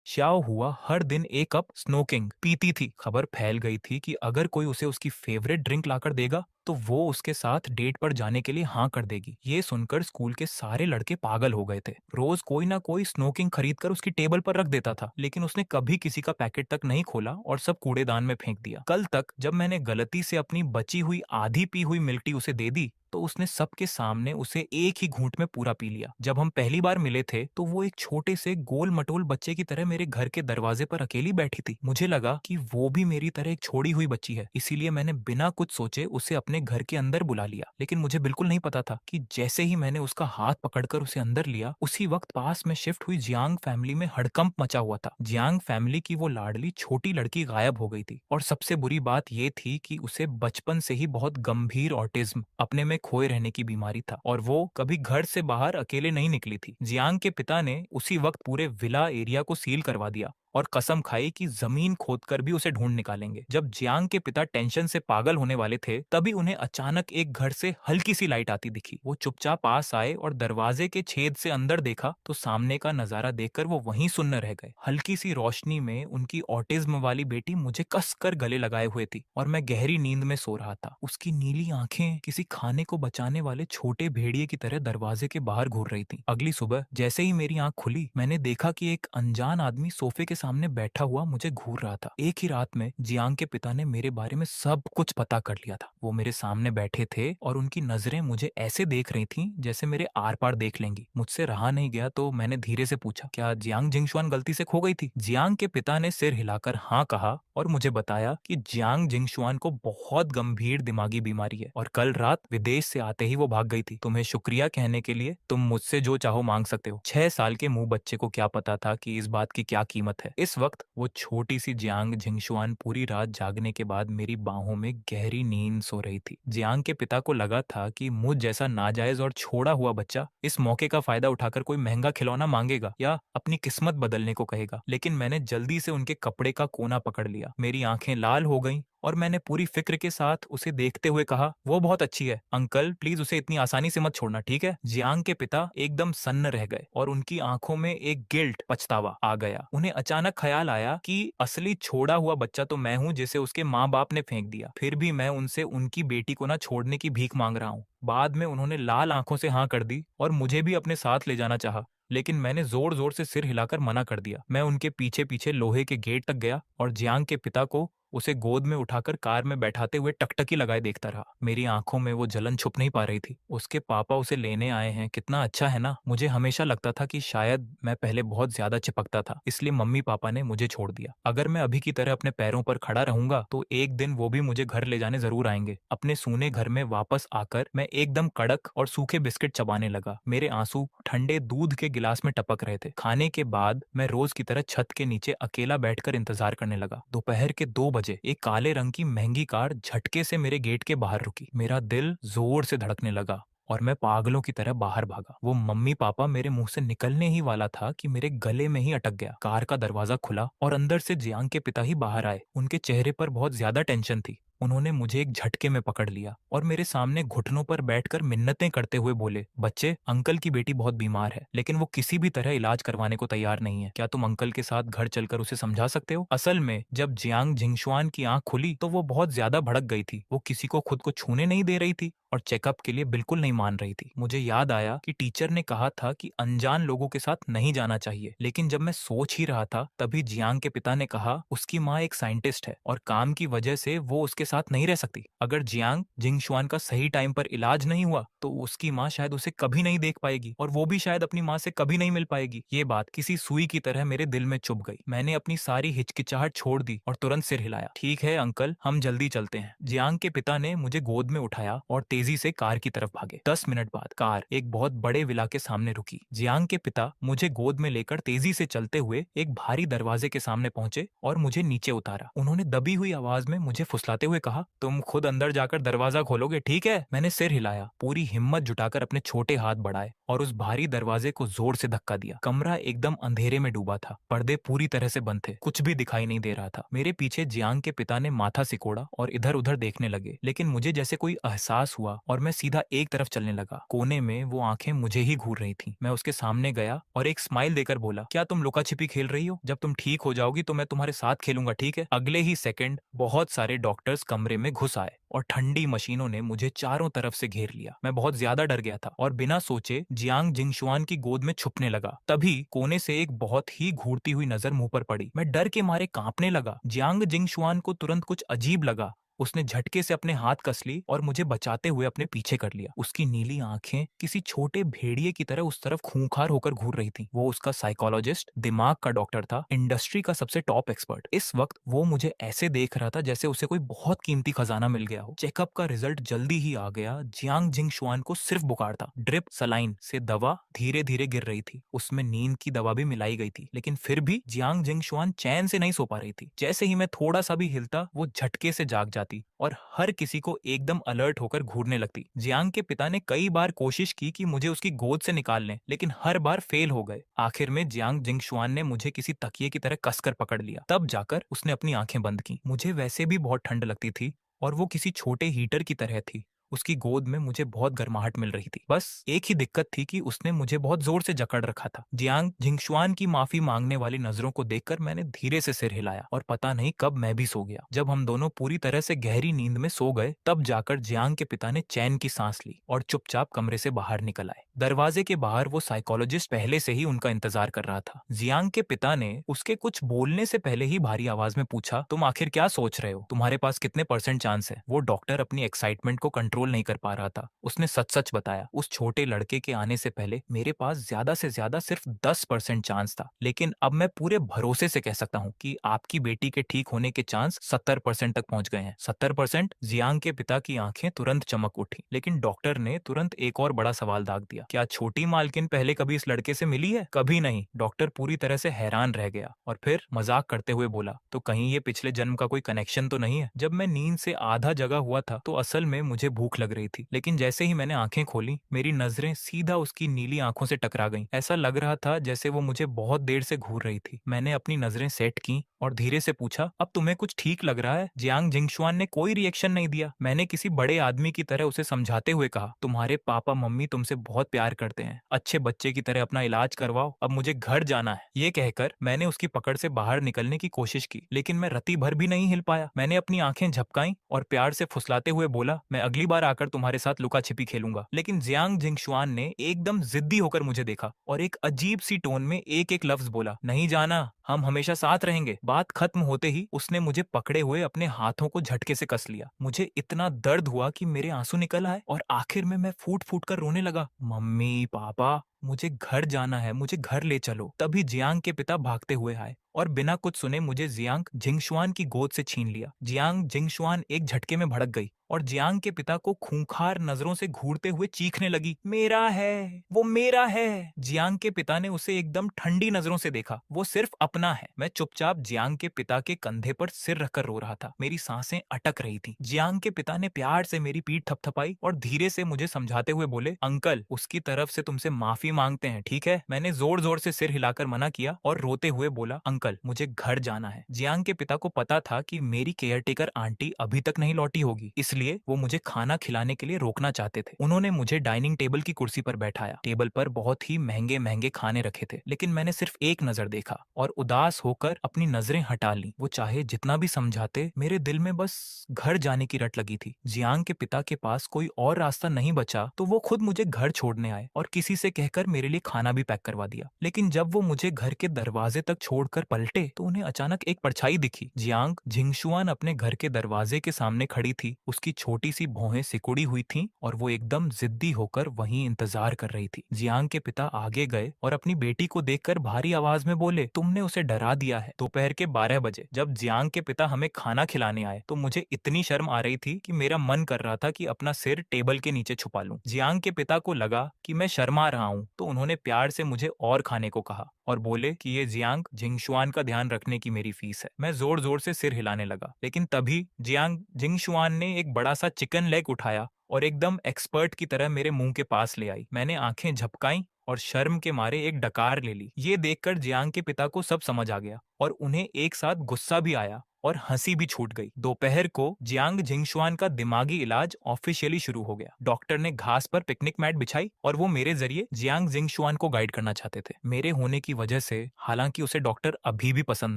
श्याओ हुआ हर दिन एक कप स्नोकिंग पीती थी। खबर फैल गई थी कि अगर कोई उसे उसकी फेवरेट ड्रिंक लाकर देगा तो वो उसके साथ डेट पर जाने के लिए हाँ कर देगी। ये सुनकर स्कूल के सारे लड़के पागल हो गए थे। रोज कोई ना कोई स्नोकिंग खरीद कर उसकी टेबल पर रख देता था, लेकिन उसने कभी किसी का पैकेट तक नहीं खोला और सब कूड़ेदान में फेंक दिया। कल तक जब मैंने गलती से अपनी बची हुई आधी पी हुई मिल्क टी उसे दे दी तो उसने सबके सामने उसे एक ही घूंट में पूरा पी लिया। जब हम पहली बार मिले थे तो वो एक छोटे से गोल मटोल बच्चे की तरह मेरे घर के दरवाजे पर अकेली बैठी थी। मुझे लगा कि वो भी मेरी तरह एक छोड़ी हुई बच्ची है, इसीलिए मैंने बिना कुछ सोचे उसे अपने घर के अंदर बुला लिया। लेकिन मुझे बिल्कुल नहीं पता था कि जैसे ही मैंने उसका हाथ पकड़कर उसे अंदर लिया, उसी वक्त पास में शिफ्ट हुई जियांग फैमिली में हड़कंप मचा हुआ था। जियांग फैमिली की वो लाडली छोटी लड़की गायब हो गई थी और सबसे बुरी बात ये थी कि उसे बचपन से ही बहुत गंभीर ऑटिज्म, अपने में खोए रहने की बीमारी था और वो कभी घर से बाहर अकेले नहीं निकली थी। जियांग के पिता ने उसी वक्त पूरे विला एरिया को सील करवा दिया और कसम खाई कि जमीन खोदकर भी उसे ढूंढ निकालेंगे। जब जियांग के पिता टेंशन से पागल होने वाले थे, तभी उन्हें अचानक एक घर से हल्की सी लाइट आती दिखी। वो चुपचाप पास आए और दरवाजे के छेद से अंदर देखा तो सामने का नजारा देखकर वो वहीं सुन्न रह गए। हल्की सी रोशनी में उनकी ऑटिज्म वाली बेटी मुझे कसकर गले लगाए हुए थी और मैं गहरी नींद में सो रहा था। उसकी नीली आंखें किसी खाने को बचाने वाले छोटे भेड़िए की तरह दरवाजे के बाहर घूर रही थी। अगली सुबह जैसे ही मेरी आंख खुली, मैंने देखा कि एक अनजान आदमी सोफे के सामने बैठा हुआ मुझे घूर रहा था। एक ही रात में जियांग के पिता ने मेरे बारे में सब कुछ पता कर लिया था। वो मेरे सामने बैठे थे और उनकी नजरें मुझे ऐसे देख रही थीं जैसे मेरे आर पार देख लेंगी। मुझसे रहा नहीं गया तो मैंने धीरे से पूछा, क्या जियांग जिंगशुआन गलती से खो गई थी? जियांग के पिता ने सिर हिलाकर हाँ कहा और मुझे बताया कि जियांग जिंगशुआन को बहुत गंभीर दिमागी बीमारी है और कल रात विदेश से आते ही वो भाग गई थी। तुम्हें शुक्रिया कहने के लिए तुम मुझसे जो चाहो मांग सकते हो। 6 साल के मुंह बच्चे को क्या पता था कि इस बात की क्या कीमत है। इस वक्त वो छोटी सी जियांग जिंगशुआन पूरी रात जागने के बाद मेरी बाहों में गहरी नींद सो रही थी। जियांग के पिता को लगा था कि मुझ जैसा नाजायज और छोड़ा हुआ बच्चा इस मौके का फायदा उठाकर कोई महंगा खिलौना मांगेगा या अपनी किस्मत बदलने को कहेगा, लेकिन मैंने जल्दी से उनके कपड़े का कोना पकड़ लिया। मेरी आंखें लाल हो गईं और मैंने पूरी फिक्र के साथ उसे देखते हुए कहा, वो बहुत अच्छी है अंकल, प्लीज उसे इतनी आसानी से मत छोड़ना, ठीक है? जियांग के पिता एकदम सन्न रह गए और उनकी आंखों में एक गिल्ट, पछतावा आ गया। उन्हें अचानक ख्याल आया कि असली छोड़ा हुआ बच्चा तो मैं हूँ जिसे उसके माँ बाप ने फेंक दिया, फिर भी मैं उनसे उनकी बेटी को ना छोड़ने की भीख मांग रहा हूँ। बाद में उन्होंने लाल आंखों से हाँ कर दी और मुझे भी अपने साथ ले जाना चाहा, लेकिन मैंने जोर जोर से सिर हिलाकर मना कर दिया। मैं उनके पीछे पीछे लोहे के गेट तक गया और जियांग के पिता को उसे गोद में उठाकर कार में बैठाते हुए टकटकी लगाए देखता रहा। मेरी आंखों में वो जलन छुप नहीं पा रही थी। उसके पापा उसे लेने आए हैं, कितना अच्छा है ना। मुझे हमेशा लगता था कि शायद मैं पहले बहुत ज्यादा चिपकता था, इसलिए मम्मी पापा ने मुझे छोड़ दिया। अगर मैं अभी की तरह अपने पैरों पर खड़ा रहूंगा तो एक दिन वो भी मुझे घर ले जाने जरूर आएंगे। अपने सूने घर में वापस आकर मैं एकदम कड़क और सूखे बिस्किट चबाने लगा। मेरे आंसू ठंडे दूध के गिलास में टपक रहे थे। खाने के बाद मैं रोज की तरह छत के नीचे अकेला बैठकर इंतजार करने लगा। दोपहर के 2 बजे एक काले रंग की महंगी कार झटके से मेरे गेट के बाहर रुकी। मेरा दिल जोर से धड़कने लगा और मैं पागलों की तरह बाहर भागा। वो मम्मी पापा मेरे मुंह से निकलने ही वाला था कि मेरे गले में ही अटक गया। कार का दरवाजा खुला और अंदर से जियांग के पिता ही बाहर आए। उनके चेहरे पर बहुत ज्यादा टेंशन थी। उन्होंने मुझे एक झटके में पकड़ लिया और मेरे सामने घुटनों पर बैठकर मिन्नतें करते हुए बोले, बच्चे, अंकल की बेटी बहुत बीमार है, लेकिन वो किसी भी तरह इलाज करवाने को तैयार नहीं है। क्या तुम अंकल के साथ घर चलकर उसे समझा सकते हो? असल में जब जियांग जिंगशुआन की आंख खुली तो वो बहुत ज्यादा भड़क गई थी। वो किसी को खुद को छूने नहीं दे रही थी और चेकअप के लिए बिल्कुल नहीं मान रही थी। मुझे याद आया कि टीचर ने कहा था कि अनजान लोगों के साथ नहीं जाना चाहिए, लेकिन जब मैं सोच ही रहा था तभी जियांग के पिता ने कहा, उसकी माँ एक साइंटिस्ट है और काम की वजह से वो उसके साथ नहीं रह सकती। अगर जियांग जिंगशुआन का सही टाइम पर इलाज नहीं हुआ तो उसकी माँ शायद उसे कभी नहीं देख पाएगी और वो भी शायद अपनी माँ से कभी नहीं मिल पाएगी। ये बात किसी सुई की तरह मेरे दिल में चुभ गई। मैंने अपनी सारी हिचकिचाहट छोड़ दी और तुरंत सिर हिलाया। ठीक है अंकल, हम जल्दी चलते हैं। जियांग के पिता ने मुझे गोद में उठाया और तेजी से कार की तरफ भागे। 10 मिनट बाद कार एक बहुत बड़े विला के सामने रुकी। जियांग के पिता मुझे गोद में लेकर तेजी से चलते हुए एक भारी दरवाजे के सामने पहुंचे और मुझे नीचे उतारा। उन्होंने दबी हुई आवाज में मुझे फुसलाते हुए कहा, तुम खुद अंदर जाकर दरवाजा खोलोगे, ठीक है? मैंने सिर हिलाया, पूरी हिम्मत जुटाकर अपने छोटे हाथ बढ़ाए और उस भारी दरवाजे को जोर से धक्का दिया। कमरा एकदम अंधेरे में डूबा था, पर्दे पूरी तरह से बंद थे, कुछ भी दिखाई नहीं दे रहा था। मेरे पीछे जियांग के पिता ने माथा सिकोड़ा और इधर उधर देखने लगे, लेकिन मुझे जैसे कोई एहसास हुआ और मैं सीधा एक तरफ चलने लगा। कोने में वो आंखें मुझे ही घूर रही थी। मैं उसके सामने गया और एक स्माइल देकर बोला, क्या तुम लुका छिपी खेल रही हो? जब तुम ठीक हो जाओगी तो मैं तुम्हारे साथ खेलूंगा, ठीक है? अगले ही सेकंड बहुत सारे डॉक्टर्स कमरे में घुस आए और ठंडी मशीनों ने मुझे चारों तरफ से घेर लिया। मैं बहुत ज्यादा डर गया था और बिना सोचे जियांग जिंगशुआन की गोद में छुपने लगा। तभी कोने से एक बहुत ही घूरती हुई नजर मुंह पर पड़ी। मैं डर के मारे कांपने लगा। जियांग जिंगशुआन को तुरंत कुछ अजीब लगा। उसने झटके से अपने हाथ कस ली और मुझे बचाते हुए अपने पीछे कर लिया। उसकी नीली आंखें किसी छोटे भेड़िए की तरह उस तरफ खूंखार होकर घूर रही थी। वो उसका साइकोलॉजिस्ट, दिमाग का डॉक्टर था, इंडस्ट्री का सबसे टॉप एक्सपर्ट। इस वक्त वो मुझे ऐसे देख रहा था जैसे उसे कोई बहुत कीमती खजाना मिल गया हो। चेकअप का रिजल्ट जल्दी ही आ गया। जियांग जिंगशुआन को सिर्फ बुखार था। ड्रिप सलाइन से दवा धीरे धीरे गिर रही थी। उसमें नींद की दवा भी मिलाई गई थी, लेकिन फिर भी जियांग जिंगशुआन चैन से नहीं सो पा रही थी। जैसे ही मैं थोड़ा सा भी हिलता, वो झटके से जाग जाती और हर किसी को एकदम अलर्ट होकर घूरने लगती। जियांग के पिता ने कई बार कोशिश की कि मुझे उसकी गोद से निकाल लें, लेकिन हर बार फेल हो गए। आखिर में जियांग जिंगशुआन ने मुझे किसी तकिए की तरह कसकर पकड़ लिया। तब जाकर उसने अपनी आंखें बंद की। मुझे वैसे भी बहुत ठंड लगती थी और वो किसी छोटे हीटर की तरह थी। उसकी गोद में मुझे बहुत गर्माहट मिल रही थी। बस एक ही दिक्कत थी कि उसने मुझे बहुत जोर से जकड़ रखा था। जियांग जिंगशुआन की माफी मांगने वाली नजरों को देखकर मैंने धीरे से सिर हिलाया और पता नहीं कब मैं भी सो गया। जब हम दोनों पूरी तरह से गहरी नींद में सो गए, तब जाकर जियांग के पिता ने चैन की सांस ली और चुपचाप कमरे से बाहर निकल आए। दरवाजे के बाहर वो साइकोलॉजिस्ट पहले से ही उनका इंतजार कर रहा था। जियांग के पिता ने उसके कुछ बोलने से पहले ही भारी आवाज में पूछा, तुम आखिर क्या सोच रहे हो? तुम्हारे पास कितने % चांस है? वो डॉक्टर अपनी एक्साइटमेंट को कंट्रोल नहीं कर पा रहा था। उसने सच सच बताया, उस छोटे लड़के के आने से पहले मेरे पास ज्यादा से ज्यादा सिर्फ 10% चांस था, लेकिन अब मैं पूरे भरोसे से कह सकता हूँ कि आपकी बेटी के ठीक होने के चांस 70% तक पहुंच गए हैं। 70%? जियांग के पिता की आंखें तुरंत चमक उठी, लेकिन डॉक्टर ने तुरंत एक और बड़ा सवाल दाग दिया, क्या छोटी मालकिन पहले कभी इस लड़के से मिली है? कभी नहीं। डॉक्टर पूरी तरह से हैरान रह गया और फिर मजाक करते हुए बोला, तो कहीं ये पिछले जन्म का कोई कनेक्शन तो नहीं है? जब मैं नींद से आधा जगा हुआ था तो असल में मुझे भूख लग रही थी, लेकिन जैसे ही मैंने आंखें खोली, मेरी नजरें सीधा उसकी नीली आंखों से टकरा गईं। ऐसा लग रहा था जैसे वो मुझे बहुत देर से घूर रही थी। मैंने अपनी नजरें सेट की और धीरे से पूछा, अब तुम्हें कुछ ठीक लग रहा है? जियांग जिंगशुआन ने कोई रिएक्शन नहीं दिया। मैंने किसी बड़े आदमी की तरह उसे समझाते हुए कहा, तुम्हारे पापा मम्मी तुमसे बहुत प्यार करते हैं, अच्छे बच्चे की तरह अपना इलाज करवाओ, अब मुझे घर जाना है। ये कहकर मैंने उसकी पकड़ से बाहर निकलने की कोशिश की, लेकिन मैं रत्ती भर भी नहीं हिल पाया। मैंने अपनी आंखें झपकाई और प्यार से फुसलाते हुए बोला, मैं अगली बार आकर तुम्हारे साथ लुका छिपी खेलूंगा। लेकिन जियांग जिंगशुआन ने एकदम जिद्दी होकर मुझे देखा और एक अजीब सी टोन में एक एक लफ्ज बोला, नहीं जाना, हम हमेशा साथ रहेंगे। बात खत्म होते ही उसने मुझे पकड़े हुए अपने हाथों को झटके से कस लिया। मुझे इतना दर्द हुआ कि मेरे आंसू निकल आए और आखिर में मैं फूट फूट कर रोने लगा, मम्मी पापा मुझे घर जाना है, मुझे घर ले चलो। तभी जियांग के पिता भागते हुए आए और बिना कुछ सुने मुझे जियांग जिंगशुआन की गोद से छीन लिया। जियांग जिंगशुआन एक झटके में भड़क गई और जियांग के पिता को खूंखार नजरों से घूरते हुए चीखने लगी, मेरा है, वो मेरा है। जियांग के पिता ने उसे एकदम ठंडी नजरों से देखा, वो सिर्फ अपना है। मैं चुपचाप जियांग के पिता के कंधे पर सिर रखकर रो रहा था। मेरी सांसें अटक रही थी। जियांग के पिता ने प्यार से मेरी पीठ थपथपाई और धीरे से मुझे समझाते हुए बोले, अंकल उसकी तरफ से तुमसे माफी मांगते हैं, ठीक है? मैंने जोर जोर से सिर हिलाकर मना किया और रोते हुए बोला, अंकल मुझे घर जाना है। जियांग के पिता को पता था कि मेरी केयरटेकर आंटी अभी तक नहीं लौटी होगी, इसलिए वो मुझे खाना खिलाने के लिए रोकना चाहते थे। उन्होंने मुझे डाइनिंग टेबल की कुर्सी पर बैठाया। टेबल पर बहुत ही महंगे महंगे खाने रखे थे, लेकिन मैंने सिर्फ एक नजर देखा और उदास होकर अपनी नजरें हटा ली। वो चाहे जितना भी समझाते, मेरे दिल में बस घर जाने की रट लगी थी। जियांग के पिता के पास कोई और रास्ता नहीं बचा तो वो खुद मुझे घर छोड़ने आए और किसी से कहकर मेरे लिए खाना भी पैक करवा दिया। लेकिन जब वो मुझे घर के दरवाजे तक छोड़कर पलटे तो उन्हें अचानक एक परछाई दिखी। जियांग जिंगशुआन अपने घर के दरवाजे के सामने खड़ी थी। उसकी छोटी सी भौहें सिकुड़ी हुई थीं और वो एकदम जिद्दी होकर वहीं इंतजार कर रही थी। जियांग के पिता आगे गए और अपनी बेटी को देखकर भारी आवाज में बोले, तुमने उसे डरा दिया है। दोपहर के 12 बजे जब जियांग के पिता हमें खाना खिलाने आए तो मुझे इतनी शर्म आ रही थी कि मेरा मन कर रहा था कि अपना सिर टेबल के नीचे छुपा लूं। जियांग के पिता को लगा कि मैं शर्मा रहा हूं तो उन्होंने प्यार से मुझे और खाने को कहा और बोले कि ये जियांग जिंगशुआन का ध्यान रखने की मेरी फीस है। मैं जोर जोर से सिर हिलाने लगा, लेकिन तभी जियांग जिंगशुआन ने एक बड़ा सा चिकन लेग उठाया और एकदम एक्सपर्ट की तरह मेरे मुंह के पास ले आई। मैंने आंखें झपकाई और शर्म के मारे एक डकार ले ली। ये देखकर जियांग के पिता को सब समझ आ गया और उन्हें एक साथ गुस्सा भी आया और हंसी भी छूट गई। दोपहर को जियांग जिंगशुआन का दिमागी इलाज ऑफिशियली शुरू हो गया। डॉक्टर ने घास पर पिकनिक मैट बिछाई और वो मेरे जरिए जियांग जिंगशुआन को गाइड करना चाहते थे। मेरे होने की वजह से हालांकि उसे डॉक्टर अभी भी पसंद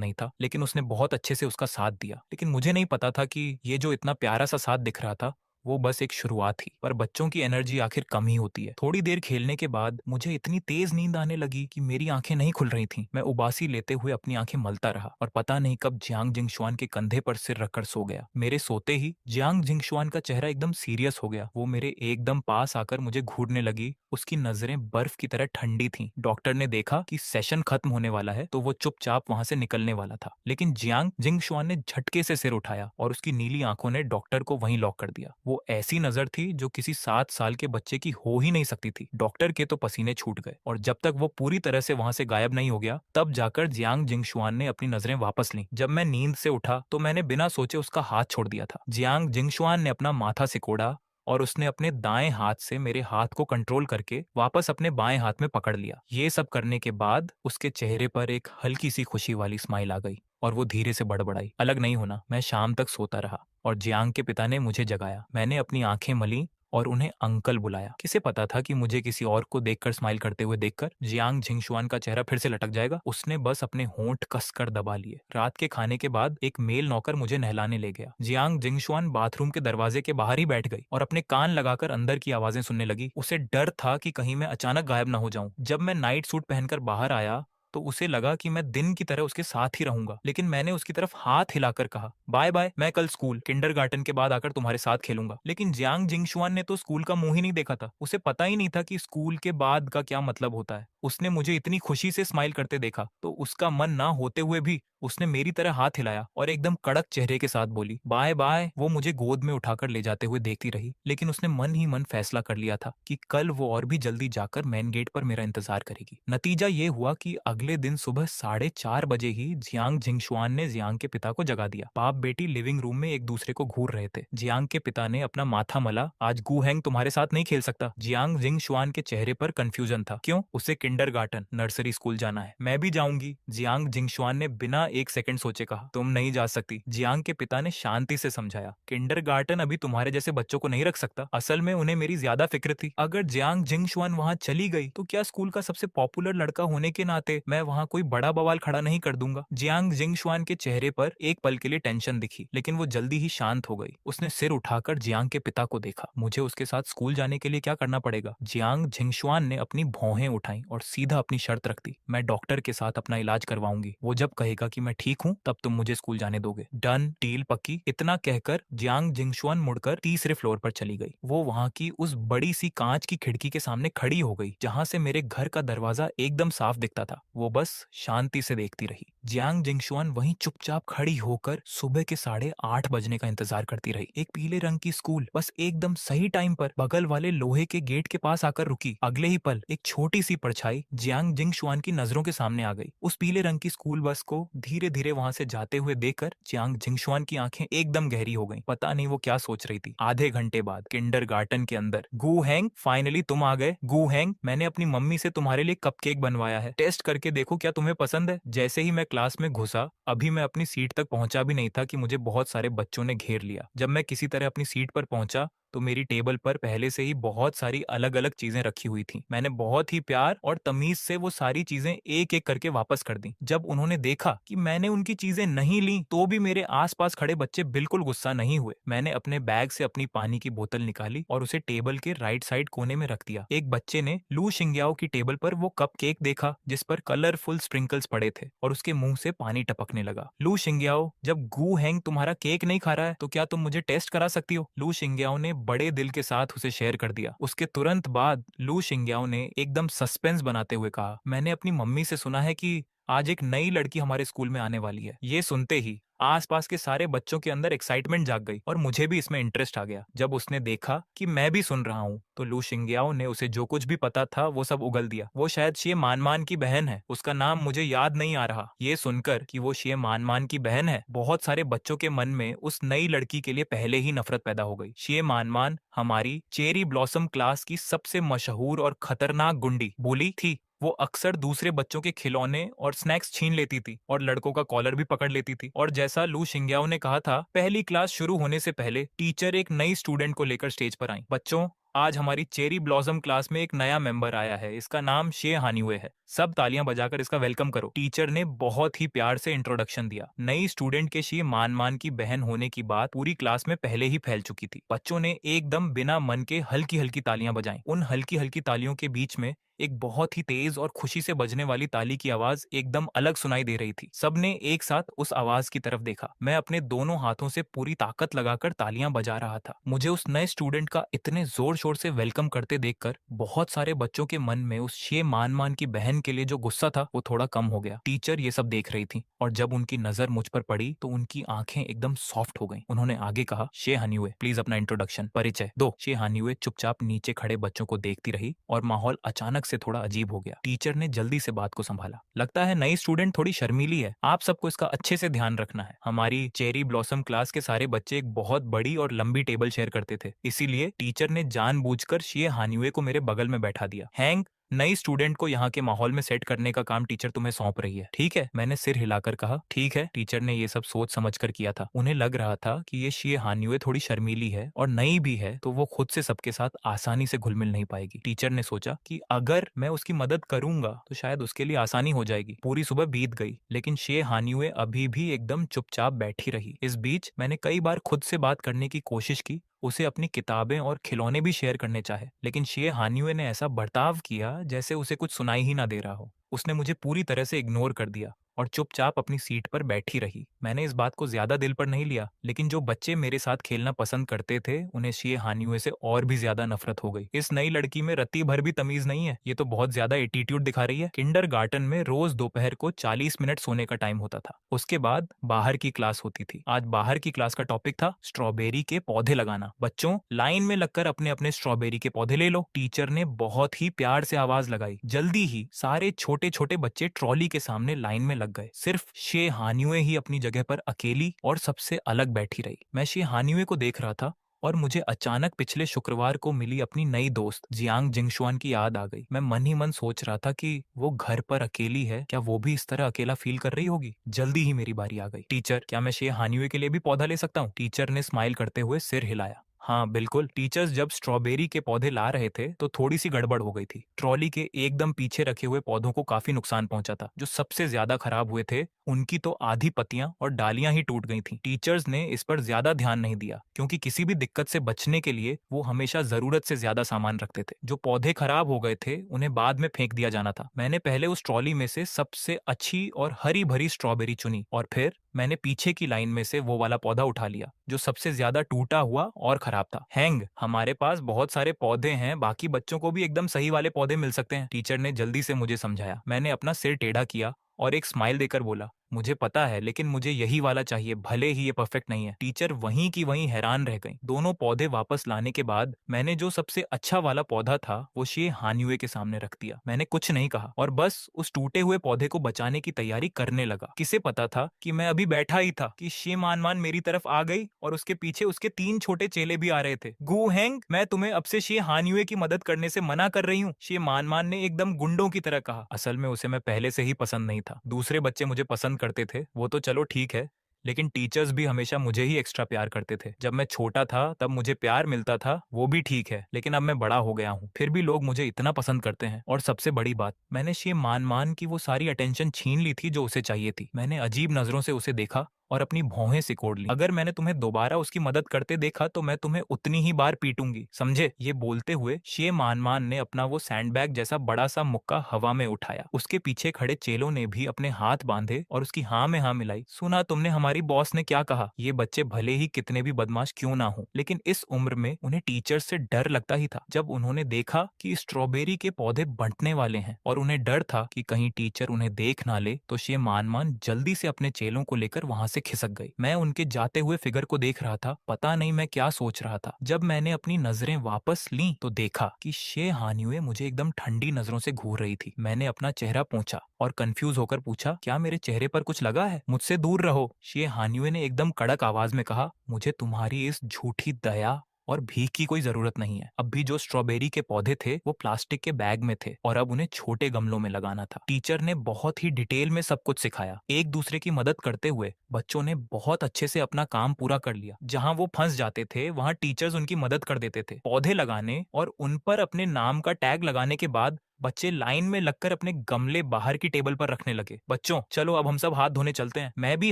नहीं था, लेकिन उसने बहुत अच्छे से उसका साथ दिया। लेकिन मुझे नहीं पता था कि ये जो इतना प्यारा सा साथ दिख रहा था वो बस एक शुरुआत थी। पर बच्चों की एनर्जी आखिर कम ही होती है। थोड़ी देर खेलने के बाद मुझे इतनी तेज नींद आने लगी कि मेरी आंखें नहीं खुल रही थीं। मैं उबासी लेते हुए अपनी आंखें मलता रहा और पता नहीं कब जियांग जिंगशुआन के कंधे पर सिर रखकर सो गया। मेरे सोते ही जियांग जिंगशुआन का चेहरा एकदम सीरियस हो गया। वो मेरे एकदम पास आकर मुझे घूरने लगी। उसकी नजरें बर्फ की तरह ठंडी थीं। डॉक्टर ने देखा कि सेशन खत्म होने वाला है तो वो चुपचाप वहां से निकलने वाला था, लेकिन जियांग जिंगशुआन ने झटके से सिर उठाया और उसकी नीली आंखों ने डॉक्टर को वहीं लॉक कर दिया। वो ऐसी नजर थी जो किसी 7 साल के बच्चे की हो ही नहीं सकती थी। डॉक्टर के तो पसीने छूट गए और जब तक वो पूरी तरह से वहां से गायब नहीं हो गया तब जाकर जियांग जिंगशुआन ने अपनी नजरें वापस लीं। जब मैं नींद से उठा तो मैंने बिना सोचे उसका हाथ छोड़ दिया था। जियांग जिंगशुआन ने अपना माथा सिकोड़ा और उसने अपने दाएं हाथ से मेरे हाथ को कंट्रोल करके वापस अपने बाएं हाथ में पकड़ लिया। ये सब करने के बाद उसके चेहरे पर एक हल्की सी खुशी वाली स्माइल आ गई और वो धीरे से बड़बड़ाई, अलग नहीं होना। मैं शाम तक सोता रहा और जियांग के पिता ने मुझे जगाया। मैंने अपनी आंखें मली और उन्हें अंकल बुलाया। किसे पता था कि मुझे किसी और को देखकर स्माइल करते हुए देखकर जियांग झिंगशुआन का चेहरा फिर से लटक जाएगा। उसने बस अपने होंठ कसकर दबा लिए। रात के खाने के बाद एक मेल नौकर मुझे नहलाने ले गया। जियांग जिंगशुआन बाथरूम के दरवाजे के बाहर ही बैठ गई और अपने कान लगाकर अंदर की आवाजें सुनने लगी। उसे डर था कि कहीं मैं अचानक गायब न हो जाऊं। जब मैं नाइट सूट पहनकर बाहर आया तो उसे लगा कि मैं दिन की तरह उसके साथ ही रहूंगा, लेकिन मैंने उसकी तरफ हाथ हिलाकर कहा, बाय बाय, मैं कल स्कूल किंडरगार्टन के बाद आकर तुम्हारे साथ खेलूंगा। लेकिन जियांग जिंगशुआन ने तो स्कूल का मुंह ही नहीं देखा था। उसे पता ही नहीं था कि स्कूल के बाद का क्या मतलब होता है। उसने मुझे इतनी खुशी से स्माइल करते देखा तो उसका मन ना होते हुए भी उसने मेरी तरह हाथ हिलाया और एकदम कड़क चेहरे के साथ बोली, बाय बाय। वो मुझे गोद में उठाकर ले जाते हुए देखती रही, लेकिन उसने मन ही मन फैसला कर लिया था कि कल वो और भी जल्दी जाकर मेन गेट पर मेरा इंतजार करेगी। नतीजा ये हुआ कि अगले दिन सुबह 4:30 बजे ही जियांग जिंगशुआन ने जियांग के पिता को जगा दिया। बाप बेटी लिविंग रूम में एक दूसरे को घूर रहे थे। जियांग के पिता ने अपना माथा मला, आज गू हैंग तुम्हारे साथ नहीं खेल सकता। जियांग जिंगशुआन के चेहरे पर कंफ्यूजन था। क्यों? उसे किंडरगार्टन नर्सरी स्कूल जाना है। मैं भी जाऊंगी, जियांग जिंगशुआन ने बिना एक सेकंड सोचे कहा। तुम नहीं जा सकती, जियांग के पिता ने शांति से समझाया। किंडरगार्टन अभी तुम्हारे जैसे बच्चों को नहीं रख सकता। असल में उन्हें मेरी ज्यादा फिक्र थी। अगर जियांग जिंगशुआन वहां चली गई तो क्या स्कूल का सबसे पॉपुलर लड़का होने के नाते मैं वहां कोई बड़ा बवाल खड़ा नहीं कर दूंगा। जियांग जिंगशुआन के चेहरे पर एक पल के लिए टेंशन दिखी, लेकिन वो जल्दी ही शांत हो गई। उसने सिर उठाकर जियांग के पिता को देखा। मुझे उसके साथ स्कूल जाने के लिए क्या करना पड़ेगा? जियांग जिंगशुआन ने अपनी भौहें उठाई और सीधा अपनी शर्त रख दी, मैं डॉक्टर के साथ अपना इलाज करवाऊंगी। वो जब कहेगा कि मैं ठीक हूँ तब तुम मुझे स्कूल जाने दोगे। डन, डील पक्की। इतना कहकर जियांग जिंगशुआन मुड़कर तीसरे फ्लोर पर चली गई। वो वहां की उस बड़ी सी कांच की खिड़की के सामने खड़ी हो गई जहां से मेरे घर का दरवाजा एकदम साफ दिखता था। वो बस शांति से देखती रही। जियांग जिंगशुआन वहीं चुपचाप खड़ी होकर सुबह के 8:30 बजने का इंतजार करती रही। एक पीले रंग की स्कूल बस एकदम सही टाइम पर बगल वाले लोहे के गेट के पास आकर रुकी। अगले ही पल एक छोटी सी परछाई जियांग जिंगशुआन की नजरों के सामने आ गई। उस पीले रंग की स्कूल बस को धीरे धीरे वहां से जाते हुए देखकर जियांग जिंगशुआन की आंखें एकदम गहरी हो गईं। पता नहीं वो क्या सोच रही थी। आधे घंटे बाद किंडरगार्टन के अंदर, गू हैंग, फाइनली तुम आ गए। गू हैंग, मैंने अपनी मम्मी से तुम्हारे लिए कपकेक बनवाया है, टेस्ट करके देखो क्या तुम्हें पसंद है। जैसे ही मैं क्लास में घुसा, अभी मैं अपनी सीट तक पहुंचा भी नहीं था कि मुझे बहुत सारे बच्चों ने घेर लिया। जब मैं किसी तरह अपनी सीट पर पहुंचा तो मेरी टेबल पर पहले से ही बहुत सारी अलग अलग चीजें रखी हुई थी। मैंने बहुत ही प्यार और तमीज से वो सारी चीजें एक एक करके वापस कर दी। जब उन्होंने देखा कि मैंने उनकी चीजें नहीं ली तो भी मेरे आसपास खड़े बच्चे बिल्कुल गुस्सा नहीं हुए। मैंने अपने बैग से अपनी पानी की बोतल निकाली और उसे टेबल के राइट साइड कोने में रख दिया। एक बच्चे ने लू शिंग्याओ की टेबल पर वो कप केक देखा जिस पर कलरफुल स्प्रिंकल्स पड़े थे और उसके मुंह से पानी टपकने लगा। लू शिंग्याओ, जब गू हैंग तुम्हारा केक नहीं खा रहा है तो क्या तुम मुझे टेस्ट करा सकती हो? लू शिंग्याओ ने बड़े दिल के साथ उसे शेयर कर दिया। उसके तुरंत बाद लू शिंग्याओ ने एकदम सस्पेंस बनाते हुए कहा, मैंने अपनी मम्मी से सुना है कि आज एक नई लड़की हमारे स्कूल में आने वाली है। ये सुनते ही आसपास के सारे बच्चों के अंदर एक्साइटमेंट जाग गई और मुझे भी इसमें इंटरेस्ट आ गया। जब उसने देखा कि मैं भी सुन रहा हूँ तो लू शिंग्याओ ने उसे जो कुछ भी पता था वो सब उगल दिया। वो शायद शिए मानमान की बहन है, उसका नाम मुझे याद नहीं आ रहा। ये सुनकर कि वो शिए मानमान की बहन है, बहुत सारे बच्चों के मन में उस नई लड़की के लिए पहले ही नफरत पैदा हो गई। शिए मानमान हमारी चेरी ब्लॉसम क्लास की सबसे मशहूर और खतरनाक गुंडी बुली थी। वो अक्सर दूसरे बच्चों के खिलौने और स्नैक्स छीन लेती थी और लड़कों का कॉलर भी पकड़ लेती थी। और जैसा लू शिंग्याओ ने कहा था, पहली क्लास शुरू होने से पहले टीचर एक नई स्टूडेंट को लेकर स्टेज पर आई। बच्चों, आज हमारी चेरी ब्लॉसम क्लास में एक नया मेंबर आया है। इसका नाम शे हानिवे है। सब तालियां बजाकर इसका वेलकम करो। टीचर ने बहुत ही प्यार से इंट्रोडक्शन दिया। नई स्टूडेंट के शे मानमान की बहन होने की बात पूरी क्लास में पहले ही फैल चुकी थी। बच्चों ने एकदम बिना मन के हल्की हल्की तालियां बजाई। उन हल्की हल्की तालियों के बीच में एक बहुत ही तेज और खुशी से बजने वाली ताली की आवाज एकदम अलग सुनाई दे रही थी। सबने एक साथ उस आवाज की तरफ देखा। मैं अपने दोनों हाथों से पूरी ताकत लगाकर तालियां बजा रहा था। मुझे उस नए स्टूडेंट का इतने जोर शोर से वेलकम करते देखकर बहुत सारे बच्चों के मन में उस शे मानमान की बहन के लिए जो गुस्सा था वो थोड़ा कम हो गया। टीचर ये सब देख रही थी और जब उनकी नजर मुझ पर पड़ी तो उनकी आंखें एकदम सॉफ्ट हो गईं। उन्होंने आगे कहा, शे हानिवे, प्लीज अपना इंट्रोडक्शन, परिचय दो। शे हानिवे चुपचाप नीचे खड़े बच्चों को देखती रही और माहौल अचानक से थोड़ा अजीब हो गया। टीचर ने जल्दी से बात को संभाला। लगता है नई स्टूडेंट थोड़ी शर्मीली है, आप सबको इसका अच्छे से ध्यान रखना है। हमारी चेरी ब्लॉसम क्लास के सारे बच्चे एक बहुत बड़ी और लंबी टेबल शेयर करते थे, इसीलिए टीचर ने जानबूझकर शिए हानिवे को मेरे बगल में बैठा दिया। हैंग, नई स्टूडेंट को यहाँ के माहौल में सेट करने का काम टीचर तुम्हें सौंप रही है, ठीक है? मैंने सिर हिलाकर कहा, ठीक है। टीचर ने ये सब सोच समझ कर किया था। उन्हें लग रहा था कि ये शिए हानिवे थोड़ी शर्मीली है और नई भी है, तो वो खुद से सबके साथ आसानी से घुल मिल नहीं पाएगी। टीचर ने सोचा कि अगर मैं उसकी मदद करूंगा तो शायद उसके लिए आसानी हो जाएगी। पूरी सुबह बीत गई लेकिन शिए हानिवे अभी भी एकदम चुपचाप बैठी रही। इस बीच मैंने कई बार खुद से बात करने की कोशिश की, उसे अपनी किताबें और खिलौने भी शेयर करने चाहे, लेकिन शिए हानिवे ने ऐसा बर्ताव किया जैसे उसे कुछ सुनाई ही ना दे रहा हो। उसने मुझे पूरी तरह से इग्नोर कर दिया और चुपचाप अपनी सीट पर बैठी रही। मैंने इस बात को ज्यादा दिल पर नहीं लिया, लेकिन जो बच्चे मेरे साथ खेलना पसंद करते थे उन्हें शिए हानिवे से और भी ज्यादा नफरत हो गई। इस नई लड़की में रत्ती भर भी तमीज नहीं है, ये तो बहुत ज्यादा एटीट्यूड दिखा रही है। किंडरगार्टन में रोज दोपहर को 40 मिनट सोने का टाइम होता था, उसके बाद बाहर की क्लास होती थी। आज बाहर की क्लास का टॉपिक था स्ट्रॉबेरी के पौधे लगाना। बच्चों, लाइन में लगकर अपने अपने स्ट्रॉबेरी के पौधे ले लो। टीचर ने बहुत ही प्यार से आवाज लगाई। जल्दी ही सारे छोटे छोटे बच्चे ट्रॉली के सामने लाइन में लग गए। सिर्फ शे हानिवे ही अपनी जगह पर अकेली और सबसे अलग बैठी रही। मैं शे हानिवे को देख रहा था और मुझे अचानक पिछले शुक्रवार को मिली अपनी नई दोस्त जियांग जिंगशुआन की याद आ गई। मैं मन ही मन सोच रहा था कि वो घर पर अकेली है, क्या वो भी इस तरह अकेला फील कर रही होगी? जल्दी ही मेरी बारी आ गई। टीचर, क्या मैं शे हानिवे के लिए भी पौधा ले सकता हूँ? टीचर ने स्माइल करते हुए सिर हिलाया। हाँ बिल्कुल। टीचर्स जब स्ट्रॉबेरी के पौधे ला रहे थे तो थोड़ी सी गड़बड़ हो गई थी। ट्रॉली के एकदम पीछे रखे हुए पौधों को काफी नुकसान पहुंचा था। जो सबसे ज्यादा खराब हुए थे उनकी तो आधी पत्तियां और डालियां ही टूट गई थी। टीचर्स ने इस पर ज्यादा ध्यान नहीं दिया क्योंकि किसी भी दिक्कत से बचने के लिए वो हमेशा जरूरत से ज्यादा सामान रखते थे। जो पौधे खराब हो गए थे उन्हें बाद में फेंक दिया जाना था। मैंने पहले उस ट्रॉली में से सबसे अच्छी और हरी भरी स्ट्रॉबेरी चुनी और फिर मैंने पीछे की लाइन में से वो वाला पौधा उठा लिया जो सबसे ज्यादा टूटा हुआ और खराब था। हैंग, हमारे पास बहुत सारे पौधे हैं, बाकी बच्चों को भी एकदम सही वाले पौधे मिल सकते हैं। टीचर ने जल्दी से मुझे समझाया। मैंने अपना सिर टेढ़ा किया और एक स्माइल देकर बोला, मुझे पता है लेकिन मुझे यही वाला चाहिए, भले ही ये परफेक्ट नहीं है। टीचर वहीं की वहीं हैरान रह गई। दोनों पौधे वापस लाने के बाद मैंने जो सबसे अच्छा वाला पौधा था वो शे हानिवे के सामने रख दिया। मैंने कुछ नहीं कहा और बस उस टूटे हुए पौधे को बचाने की तैयारी करने लगा। किसे पता था कि मैं अभी बैठा ही था कि शे मानमान मेरी तरफ आ गई और उसके पीछे उसके 3 छोटे चेले भी आ रहे थे। गु हैंग, मैं तुम्हें अब से शे हानिवे की मदद करने से मना कर रही हूँ, शे मानमान ने एकदम गुंडों की तरह कहा। असल में उसे मैं पहले से ही पसंद नहीं था। दूसरे बच्चे मुझे पसंद करते थे वो तो चलो ठीक है, लेकिन टीचर्स भी हमेशा मुझे ही एक्स्ट्रा प्यार करते थे। जब मैं छोटा था तब मुझे प्यार मिलता था, वो भी ठीक है, लेकिन अब मैं बड़ा हो गया हूँ फिर भी लोग मुझे इतना पसंद करते हैं। और सबसे बड़ी बात, मैंने शे मानमान की वो सारी अटेंशन छीन ली थी जो उसे चाहिए थी। मैंने अजीब नजरों से उसे देखा और अपनी भौहें सिकोड़ ली। अगर मैंने तुम्हें दोबारा उसकी मदद करते देखा तो मैं तुम्हें उतनी ही बार पीटूंगी, समझे? ये बोलते हुए शे मानमान ने अपना वो सैंडबैग जैसा बड़ा सा मुक्का हवा में उठाया। उसके पीछे खड़े चेलों ने भी अपने हाथ बांधे और उसकी हाँ में हाँ मिलाई। सुना तुमने हमारी बॉस ने क्या कहा? ये बच्चे भले ही कितने भी बदमाश क्यों ना हो, लेकिन इस उम्र में उन्हें टीचर्स से डर लगता ही था। जब उन्होंने देखा कि स्ट्रॉबेरी के पौधे बंटने वाले हैं और उन्हें डर था कि कहीं टीचर उन्हें देख ना ले, तो शे मानमान जल्दी से अपने चेलों को लेकर वहां से खिसक गई। मैं उनके जाते हुए फिगर को देख रहा था, पता नहीं मैं क्या सोच रहा था। जब मैंने अपनी नजरें वापस ली तो देखा कि शे हानिये मुझे एकदम ठंडी नजरों से घूर रही थी। मैंने अपना चेहरा पोंछा और कंफ्यूज होकर पूछा, क्या मेरे चेहरे पर कुछ लगा है? मुझसे दूर रहो, शे हानिये ने एकदम कड़क आवाज में कहा। मुझे तुम्हारी इस झूठी दया और भीख की कोई जरूरत नहीं है। अब भी जो स्ट्रॉबेरी के पौधे थे वो प्लास्टिक के बैग में थे और अब उन्हें छोटे गमलों में लगाना था। टीचर ने बहुत ही डिटेल में सब कुछ सिखाया। एक दूसरे की मदद करते हुए बच्चों ने बहुत अच्छे से अपना काम पूरा कर लिया। जहां वो फंस जाते थे वहां टीचर्स उनकी मदद कर देते थे। पौधे लगाने और उन पर अपने नाम का टैग लगाने के बाद बच्चे लाइन में लगकर अपने गमले बाहर की टेबल पर रखने लगे। बच्चों चलो अब हम सब हाथ धोने चलते हैं। मैं भी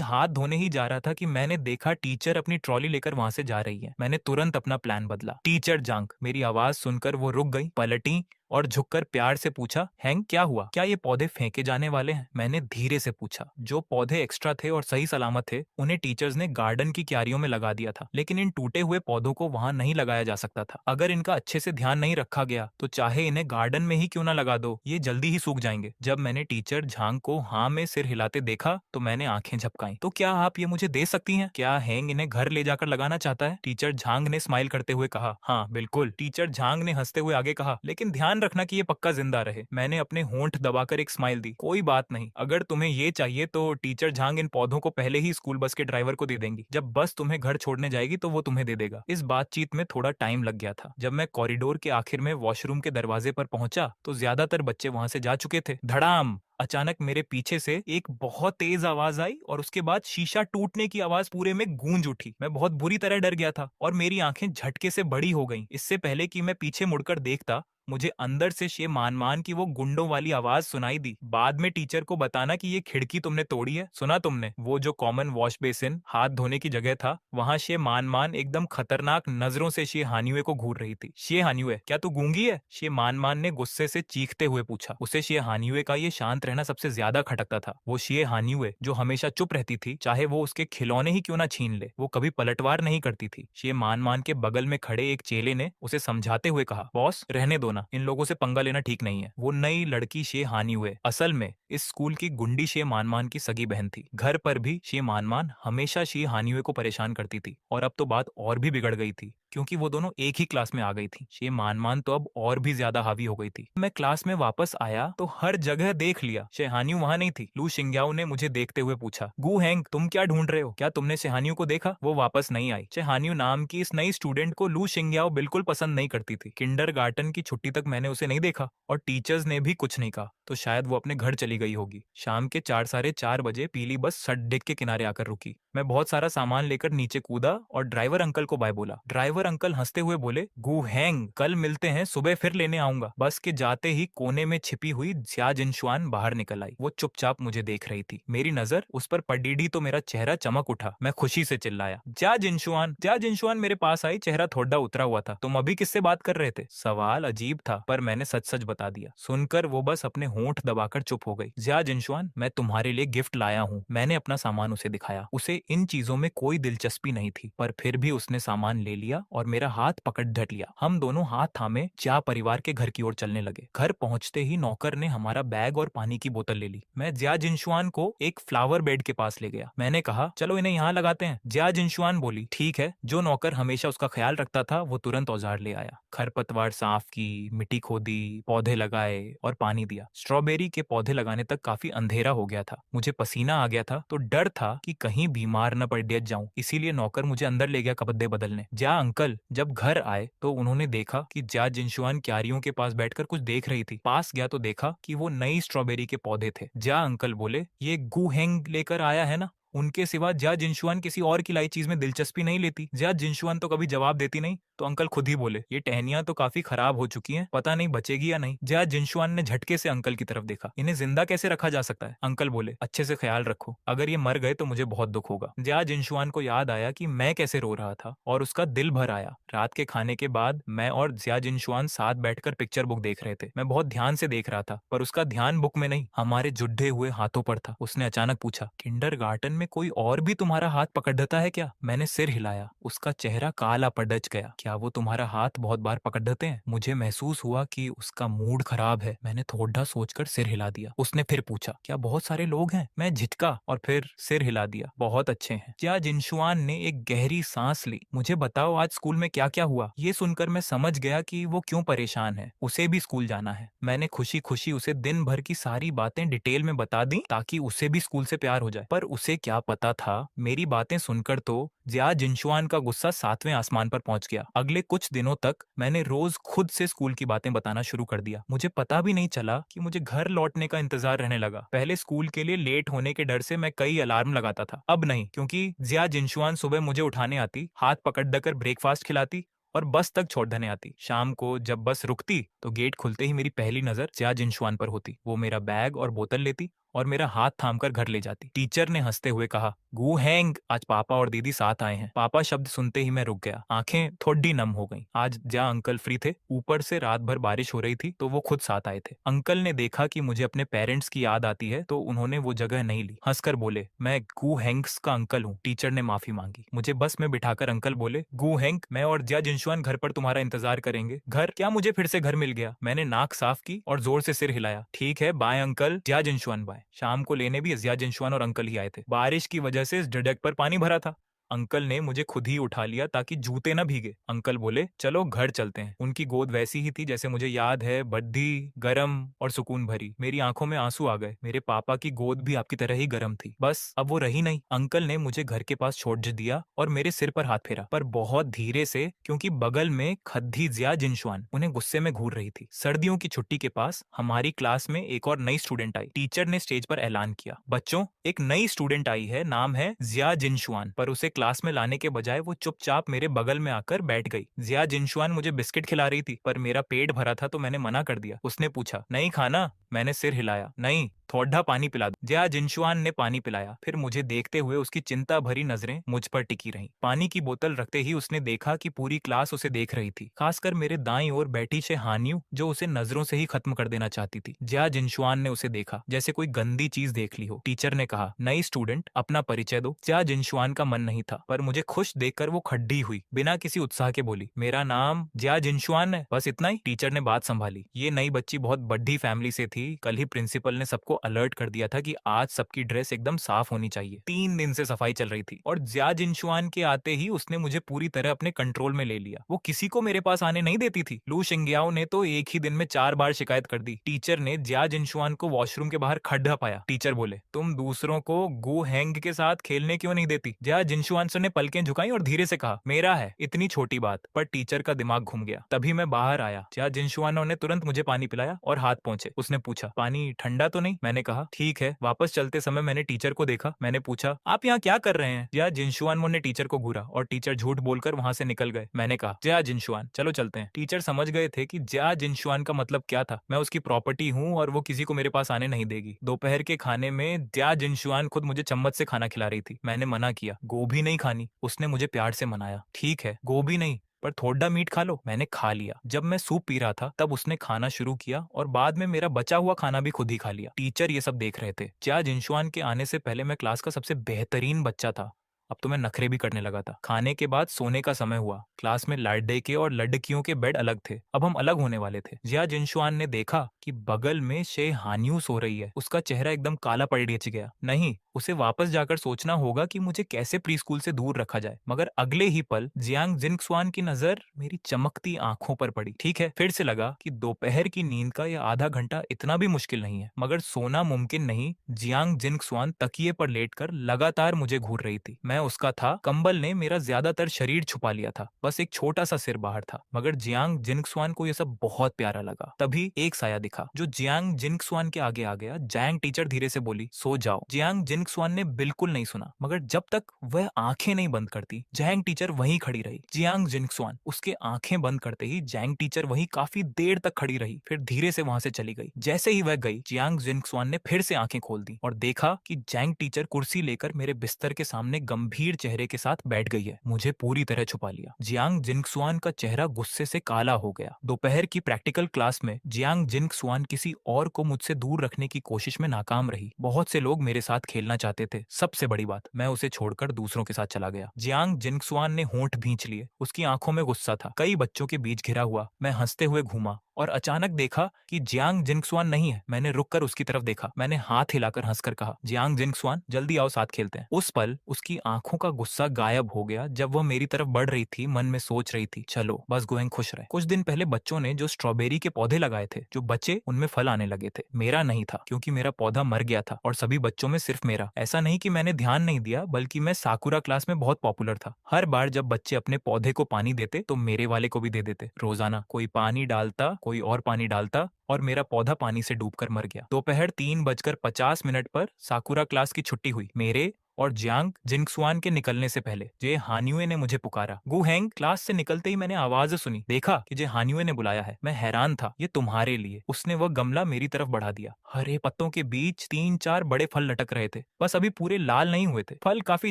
हाथ धोने ही जा रहा था कि मैंने देखा टीचर अपनी ट्रॉली लेकर वहां से जा रही है। मैंने तुरंत अपना प्लान बदला। टीचर जांग, मेरी आवाज सुनकर वो रुक गई, पलटी और झुककर प्यार से पूछा, हैंग क्या हुआ? क्या ये पौधे फेंके जाने वाले हैं? मैंने धीरे से पूछा। जो पौधे एक्स्ट्रा थे और सही सलामत थे उन्हें टीचर्स ने गार्डन की क्यारियों में लगा दिया था, लेकिन इन टूटे हुए पौधों को वहां नहीं लगाया जा सकता था। अगर इनका अच्छे से ध्यान नहीं रखा गया तो चाहे इन्हें गार्डन में ही क्यों ना लगा दो, ये जल्दी ही सूख जाएंगे। जब मैंने टीचर झांग को हाँ में सिर हिलाते देखा तो मैंने आंखें झपकाई। तो क्या आप ये मुझे दे सकती हैं? क्या हैंग इन्हें घर ले जाकर लगाना चाहता है? टीचर झांग ने स्माइल करते हुए कहा। हाँ बिल्कुल, टीचर झांग ने हंसते हुए आगे कहा, लेकिन ध्यान रखना कि ये पक्का जिंदा रहे। मैंने अपने होंठ दबाकर एक स्माइल दी। कोई बात नहीं, अगर तुम्हें ये चाहिए तो टीचर झांग इन पौधों को पहले ही स्कूल बस के ड्राइवर को दे देंगी। जब बस तुम्हें घर छोड़ने जाएगी तो वो तुम्हें दे देगा। इस बातचीत में थोड़ा टाइम लग गया था। जब मैं कॉरिडोर के आखिर में वॉशरूम के दरवाजे पर पहुंचा तो ज्यादातर बच्चे वहां से जा चुके थे। धड़ाम! अचानक मेरे पीछे से एक बहुत तेज आवाज आई और उसके बाद शीशा टूटने की आवाज पूरे में गूंज उठी। मैं बहुत बुरी तरह डर गया था और मेरी आंखें झटके से बड़ी हो गईं। इससे पहले कि मैं पीछे मुड़कर देखता, मुझे अंदर से शे मान की वो गुंडों वाली आवाज सुनाई दी। बाद में टीचर को बताना कि ये खिड़की तुमने तोड़ी है। सुना तुमने? वो जो कॉमन वॉश बेसिन हाथ धोने की जगह था, वहां शे मान एकदम खतरनाक नजरों से शे हानिये को घूर रही थी। शे हानिये, क्या तू गूंगी है? शे मान ने गुस्से से चीखते हुए पूछा। उसे शे हानिये का ये शांत रहना सबसे ज्यादा खटकता था। वो शे हानिये जो हमेशा चुप रहती थी, चाहे वो उसके खिलौने ही क्यों ना छीन ले, वो कभी पलटवार नहीं करती थी। शे मान के बगल में खड़े एक चेले ने उसे समझाते हुए कहा, बॉस रहने दो ना, इन लोगों से पंगा लेना ठीक नहीं है। वो नई लड़की शे हानिये असल में इस स्कूल की गुंडी शे मान की सगी बहन थी। घर पर भी शे मान हमेशा शे हानिये को परेशान करती थी और अब तो बात और भी बिगड़ गई थी क्योंकि वो दोनों एक ही क्लास में आ गई थी। शे मान तो अब और भी ज्यादा हावी हो गई थी। मैं क्लास में वापस आया तो हर जगह देख लिया, शेहानियू वहां नहीं थी। लू शिंग्याओ ने मुझे देखते हुए पूछा, गू हैंग तुम क्या ढूंढ रहे हो? क्या तुमने शेहानियू को देखा? वो वापस नहीं आई। शेहानियू नाम की इस नई स्टूडेंट को लू शिंग्याओ बिल्कुल पसंद नहीं करती थी। किंडरगार्टन की छुट्टी तक मैंने उसे नहीं देखा और टीचर्स ने भी कुछ नहीं कहा, तो शायद वो अपने घर चली गई होगी। शाम के 4 साढ़े 4 बजे पीली बस सड़क के किनारे आकर रुकी। मैं बहुत सारा सामान लेकर नीचे कूदा और ड्राइवर अंकल को बाय बोला। ड्राइवर अंकल हंसते हुए बोले, गू हैंग कल मिलते हैं, सुबह फिर लेने आऊंगा। बस के जाते ही कोने में छिपी हुई ज्या जिनशुआन बाहर निकल आई। वो चुपचाप मुझे देख रही थी। मेरी नजर उस पर पड़ी तो मेरा चेहरा चमक उठा। मैं खुशी से चिल्लाया, ज्या जिनशुआन। ज्या जिनशुआन मेरे पास आई, चेहरा थोड़ा उतरा हुआ था। तुम अभी किससे बात कर रहे थे? सवाल अजीब था पर मैंने सच सच बता दिया। सुनकर वो बस अपने होंठ दबाकर चुप हो गई। ज्या जिनशुआन, मैं तुम्हारे लिए गिफ्ट लाया हूँ। मैंने अपना सामान उसे दिखाया। उसे इन चीजों में कोई दिलचस्पी नहीं थी, पर फिर भी उसने सामान ले लिया और मेरा हाथ पकड़ ढट लिया। हम दोनों हाथ थामे ज्या परिवार के घर की ओर चलने लगे। घर पहुंचते ही नौकर ने हमारा बैग और पानी की बोतल ले ली। मैं ज्या जिनशुआन को एक फ्लावर बेड के पास ले गया। मैंने कहा, चलो इन्हें यहाँ लगाते हैं। ज्या जिनशुआन बोली, ठीक है। जो नौकर हमेशा उसका ख्याल रखता था वो तुरंत औजार ले आया। खरपतवार साफ की, मिट्टी खोदी, पौधे लगाए और पानी दिया। स्ट्रॉबेरी के पौधे लगाने तक काफी अंधेरा हो गया था। मुझे पसीना आ गया था तो डर था कि कहीं बीमार न पड़ जाऊं, इसीलिए नौकर मुझे अंदर ले गया कपड़े बदलने। ज्या अंकल जब घर आए तो उन्होंने देखा कि ज्या जिनशुआन क्यारियों के पास बैठकर कुछ देख रही थी। पास गया तो देखा कि वो नई स्ट्रॉबेरी के पौधे थे। ज्या अंकल बोले, ये गू हेंग लेकर आया है ना? उनके सिवा जिया जिनशुआन किसी और खिलाई चीज में दिलचस्पी नहीं लेती। जिया जिनशुआन तो कभी जवाब देती नहीं, तो अंकल खुद ही बोले, ये टहनियां तो काफी खराब हो चुकी हैं, पता नहीं बचेगी या नहीं। जिया जिनशुआन ने झटके से अंकल की तरफ देखा। इन्हें जिंदा कैसे रखा जा सकता है? अंकल बोले, अच्छे से ख्याल रखो, अगर ये मर गए तो मुझे बहुत दुख होगा। जिया जिनशुआन को याद आया कि मैं कैसे रो रहा था और उसका दिल भर आया। रात के खाने के बाद मैं और जिया जिनशुआन साथ बैठकर पिक्चर बुक देख रहे थे। मैं बहुत ध्यान से देख रहा था, पर उसका ध्यान बुक में नहीं, हमारे जुड्ढे हुए हाथों पर था। उसने अचानक पूछा, किंडरगार्टन में कोई और भी तुम्हारा हाथ पकड़ता है क्या? मैंने सिर हिलाया। उसका चेहरा काला पड़च गया। क्या वो तुम्हारा हाथ बहुत बार पकड़ देते हैं? मुझे महसूस हुआ कि उसका मूड खराब है। मैंने थोड़ा सोचकर सिर हिला दिया। उसने फिर पूछा, क्या बहुत सारे लोग हैं? मैं झिझका और फिर सिर हिला दिया। बहुत अच्छे हैं। क्या जिनशुआन ने एक गहरी सांस ली। मुझे बताओ आज स्कूल में क्या क्या हुआ। ये सुनकर मैं समझ गया कि वो क्यों परेशान है। उसे भी स्कूल जाना है। मैंने खुशी खुशी उसे दिन भर की सारी बातें डिटेल में बता दी ताकि उसे भी स्कूल से प्यार हो जाए। पर उसे क्या पता था, मेरी बातें सुनकर तो जिया जिनशुआन का गुस्सा 7वें आसमान पर पहुंच गया। अगले कुछ दिनों तक मैंने रोज खुद से स्कूल की बातें बताना शुरू कर दिया। मुझे पता भी नहीं चला कि मुझे घर लौटने का इंतजार रहने लगा। पहले स्कूल के लिए लेट होने के डर से मैं कई अलार्म लगाता था, अब नहीं, क्योंकि जिया जिनशुआन सुबह मुझे उठाने आती, हाथ पकड़ देकर ब्रेकफास्ट खिलाती और बस तक छोड़ देने आती। शाम को जब बस रुकती तो गेट खुलते ही मेरी पहली नजर जिया जिनशुआन पर होती। वो मेरा बैग और बोतल लेती और मेरा हाथ थामकर घर ले जाती। टीचर ने हंसते हुए कहा, गू हैंग, आज पापा और दीदी साथ आए हैं। पापा शब्द सुनते ही मैं रुक गया। आंखें थोड़ी नम हो गईं। आज जिया अंकल फ्री थे। ऊपर से रात भर बारिश हो रही थी तो वो खुद साथ आए थे। अंकल ने देखा कि मुझे अपने पेरेंट्स की याद आती है तो उन्होंने वो जगह नहीं ली। हंसकर बोले, मैं गू हैंग्स का अंकल हूँ। टीचर ने माफी मांगी। मुझे बस में बिठाकर अंकल बोले, गू हैंग, मैं और जिया जिनशुआन घर पर तुम्हारा इंतजार करेंगे। घर क्या? मुझे फिर से घर मिल गया। मैंने नाक साफ की और जोर से सिर हिलाया। ठीक है, बाय अंकल। जिया जिनशुआन बाय। शाम को लेने भी जिया जिनशुआन और अंकल ही आए थे। बारिश की वजह से इस डडक पर पानी भरा था। अंकल ने मुझे खुद ही उठा लिया ताकि जूते न भीगे। अंकल बोले, चलो घर चलते हैं। उनकी गोद वैसी ही थी जैसे मुझे याद है, बद्दी, गरम और सुकून भरी। मेरी आंखों में आंसू आ गए। मेरे पापा की गोद भी आपकी तरह ही गरम थी, बस अब वो रही नहीं। अंकल ने मुझे घर के पास छोड़ दिया और मेरे सिर पर हाथ फेरा, पर बहुत धीरे से, क्योंकि बगल में खद्दी जिया जिनशुआन उन्हें गुस्से में घूर रही थी। सर्दियों की छुट्टी के पास हमारी क्लास में एक और नई स्टूडेंट आई। टीचर ने स्टेज पर ऐलान किया, बच्चों, एक नई स्टूडेंट आई है, नाम है जिया जिनशुआन। पर उसे क्लास में लाने के बजाय वो चुपचाप मेरे बगल में आकर बैठ गई। जिया जिनशुआन मुझे बिस्किट खिला रही थी, पर मेरा पेट भरा था तो मैंने मना कर दिया। उसने पूछा, नहीं खाना? मैंने सिर हिलाया। नहीं, थोड़ा पानी पिला दो। जिया जिनशुआन ने पानी पिलाया। फिर मुझे देखते हुए उसकी चिंता भरी नजरें मुझ पर टिकी रहीं। पानी की बोतल रखते ही उसने देखा कि पूरी क्लास उसे देख रही थी, खासकर मेरे दाईं ओर बैठी शेहानियू, जो उसे नजरों से ही खत्म कर देना चाहती थी। जिया जिनशुआन ने उसे देखा जैसे कोई गंदी चीज देख ली हो। टीचर ने कहा, नई स्टूडेंट, अपना परिचय दो। जिया जिनशुआन का मन नहीं था, पर मुझे खुश देखकर वो खड्डी हुई। बिना किसी उत्साह के बोली, मेरा नाम जिया जिनशुआन है, बस इतना ही। टीचर ने बात संभाली, ये नई बच्ची बहुत बड़ी फैमिली से थी। कल ही प्रिंसिपल ने सबको अलर्ट कर दिया था कि आज सबकी ड्रेस एकदम साफ होनी चाहिए। 3 दिन से सफाई चल रही थी और जिया जिनशुआन के आते ही उसने मुझे पूरी तरह अपने कंट्रोल में ले लिया। वो किसी को मेरे पास आने नहीं देती थी। लू शिंग्याओ ने तो एक ही दिन में 4 बार शिकायत कर दी। टीचर ने जिया जिनशुआन को वॉशरूम के बाहर खड्डा पाया। टीचर बोले, तुम दूसरों को गो हैंग के साथ खेलने क्यों नहीं देती? जिया जिनशुआन ने पलकें झुकाई और धीरे से कहा, मेरा है। इतनी छोटी बात, पर टीचर का दिमाग घूम गया। तभी मैं बाहर आया। जिया जिनशुआन ने तुरंत मुझे पानी पिलाया और हाथ पहुंचे। उसने पूछा, पानी ठंडा तो नहीं? मैंने कहा, ठीक है। वापस चलते समय मैंने टीचर को देखा। मैंने पूछा, आप यहाँ क्या कर रहे हैं? जिया जिनशुआन ने टीचर को घूरा और टीचर झूठ बोलकर वहां से निकल गए। मैंने कहा, जिया जिनशुआन, चलो चलते हैं। टीचर समझ गए थे कि जिया जिनशुआन का मतलब क्या था। मैं उसकी प्रॉपर्टी हूँ और वो किसी को मेरे पास आने नहीं देगी। दोपहर के खाने में जिया जिनशुआन खुद मुझे चम्मच से खाना खिला रही थी। मैंने मना किया, गोभी नहीं खानी। उसने मुझे प्यार से मनाया, ठीक है, गोभी नहीं, पर थोड़ा मीट खा लो। मैंने खा लिया। जब मैं सूप पी रहा था तब उसने खाना शुरू किया और बाद में मेरा बचा हुआ खाना भी खुद ही खा लिया। टीचर ये सब देख रहे थे। जिया जिनशुआन के आने से पहले मैं क्लास का सबसे बेहतरीन बच्चा था। अब तो मैं नखरे भी करने लगा था। खाने के बाद सोने का समय हुआ। क्लास में लड़के और लड़कियों के बेड अलग थे। अब हम अलग होने वाले थे। जिया जिनशुआन ने देखा कि बगल में शे हानियू सो रही है। उसका चेहरा एकदम काला पड़ गया। नहीं, उसे वापस जाकर सोचना होगा कि मुझे कैसे प्री स्कूल से दूर रखा जाए। मगर अगले ही पल जियांग जिनक्सुआन की नजर मेरी चमकती आंखों पर पड़ी। ठीक है, फिर से लगा कि दोपहर की नींद का यह आधा घंटा इतना भी मुश्किल नहीं है, मगर सोना मुमकिन नहीं। जियांग जिनक्सुआन तकिए पर लेटकर लगातार मुझे घूर रही थी। मैं उसका था, कंबल ने मेरा ज्यादातर शरीर छुपा लिया था, बस एक छोटा सा सिर बाहर था। मगर जियांग जिंगसुआन को यह सब बहुत प्यारा लगा। तभी एक साया दिखा जो जियांग जिंगसुआन के आगे आ गया। जैंग टीचर धीरे से बोली, सो जाओ। जियांग जिंगसुआन ने बिल्कुल नहीं सुना, मगर जब तक वह आंखें नहीं बंद करती जैंग टीचर वहीं खड़ी रही। जियांग जिंगसुआन उसके आंखें बंद करते ही जैंग टीचर वहीं काफी देर तक खड़ी रही, फिर धीरे से वहां से चली गई। जैसे ही वह गई, जियांग जिंगसुआन ने फिर से आंखें खोल दी और देखा कि जैंग टीचर कुर्सी लेकर मेरे बिस्तर के सामने गंभीर चेहरे के साथ बैठ गई है, मुझे पूरी तरह छुपा लिया। जियांग जिंगसुआन का चेहरा गुस्से से काला हो गया। दोपहर की प्रैक्टिकल क्लास में जियांग जिंगसुआन किसी और को मुझसे दूर रखने की कोशिश में नाकाम रही। बहुत से लोग मेरे साथ खेलना चाहते थे। सबसे बड़ी बात, मैं उसे छोड़कर दूसरों के साथ चला गया। जियांग जिंगसुआन ने होंठ भींच लिए। उसकी आंखों में गुस्सा था। कई बच्चों के बीच घिरा हुआ मैं हंसते हुए घूमा और अचानक देखा कि जियांग जिंगसुआन नहीं है। मैंने रुककर उसकी तरफ देखा। मैंने हाथ हिलाकर हंसकर कहा, जियांग जिंगसुआन, जल्दी आओ, साथ खेलते हैं। उस पल उसकी आंखों का गुस्सा गायब हो गया। जब वह मेरी तरफ बढ़ रही थी, मन में सोच रही थी, चलो बस गोएंग खुश रहे। कुछ दिन पहले बच्चों ने जो स्ट्रॉबेरी के पौधे लगाए थे, जो बचे उनमें फल आने लगे थे। मेरा नहीं था, क्योंकि मेरा पौधा मर गया था और सभी बच्चों में सिर्फ मेरा। ऐसा नहीं कि मैंने ध्यान नहीं दिया, बल्कि मैं साकुरा क्लास में बहुत पॉपुलर था। हर बार जब बच्चे अपने पौधे को पानी देते तो मेरे वाले को भी दे देते। रोजाना कोई पानी डालता, कोई और पानी डालता और मेरा पौधा पानी से डूबकर मर गया। दोपहर 3:50 पर साकुरा क्लास की छुट्टी हुई। मेरे और जियांग जिंगसुआन के निकलने से पहले जे हान्युए ने मुझे पुकारा। गु हेंग। क्लास से निकलते ही मैंने आवाज सुनी, देखा कि जे हान्युए ने बुलाया है। मैं हैरान था, ये तुम्हारे लिए। उसने वह गमला मेरी तरफ बढ़ा दिया। हरे पत्तों के बीच 3-4 बड़े फल लटक रहे थे, बस अभी पूरे लाल नहीं हुए थे। फल काफी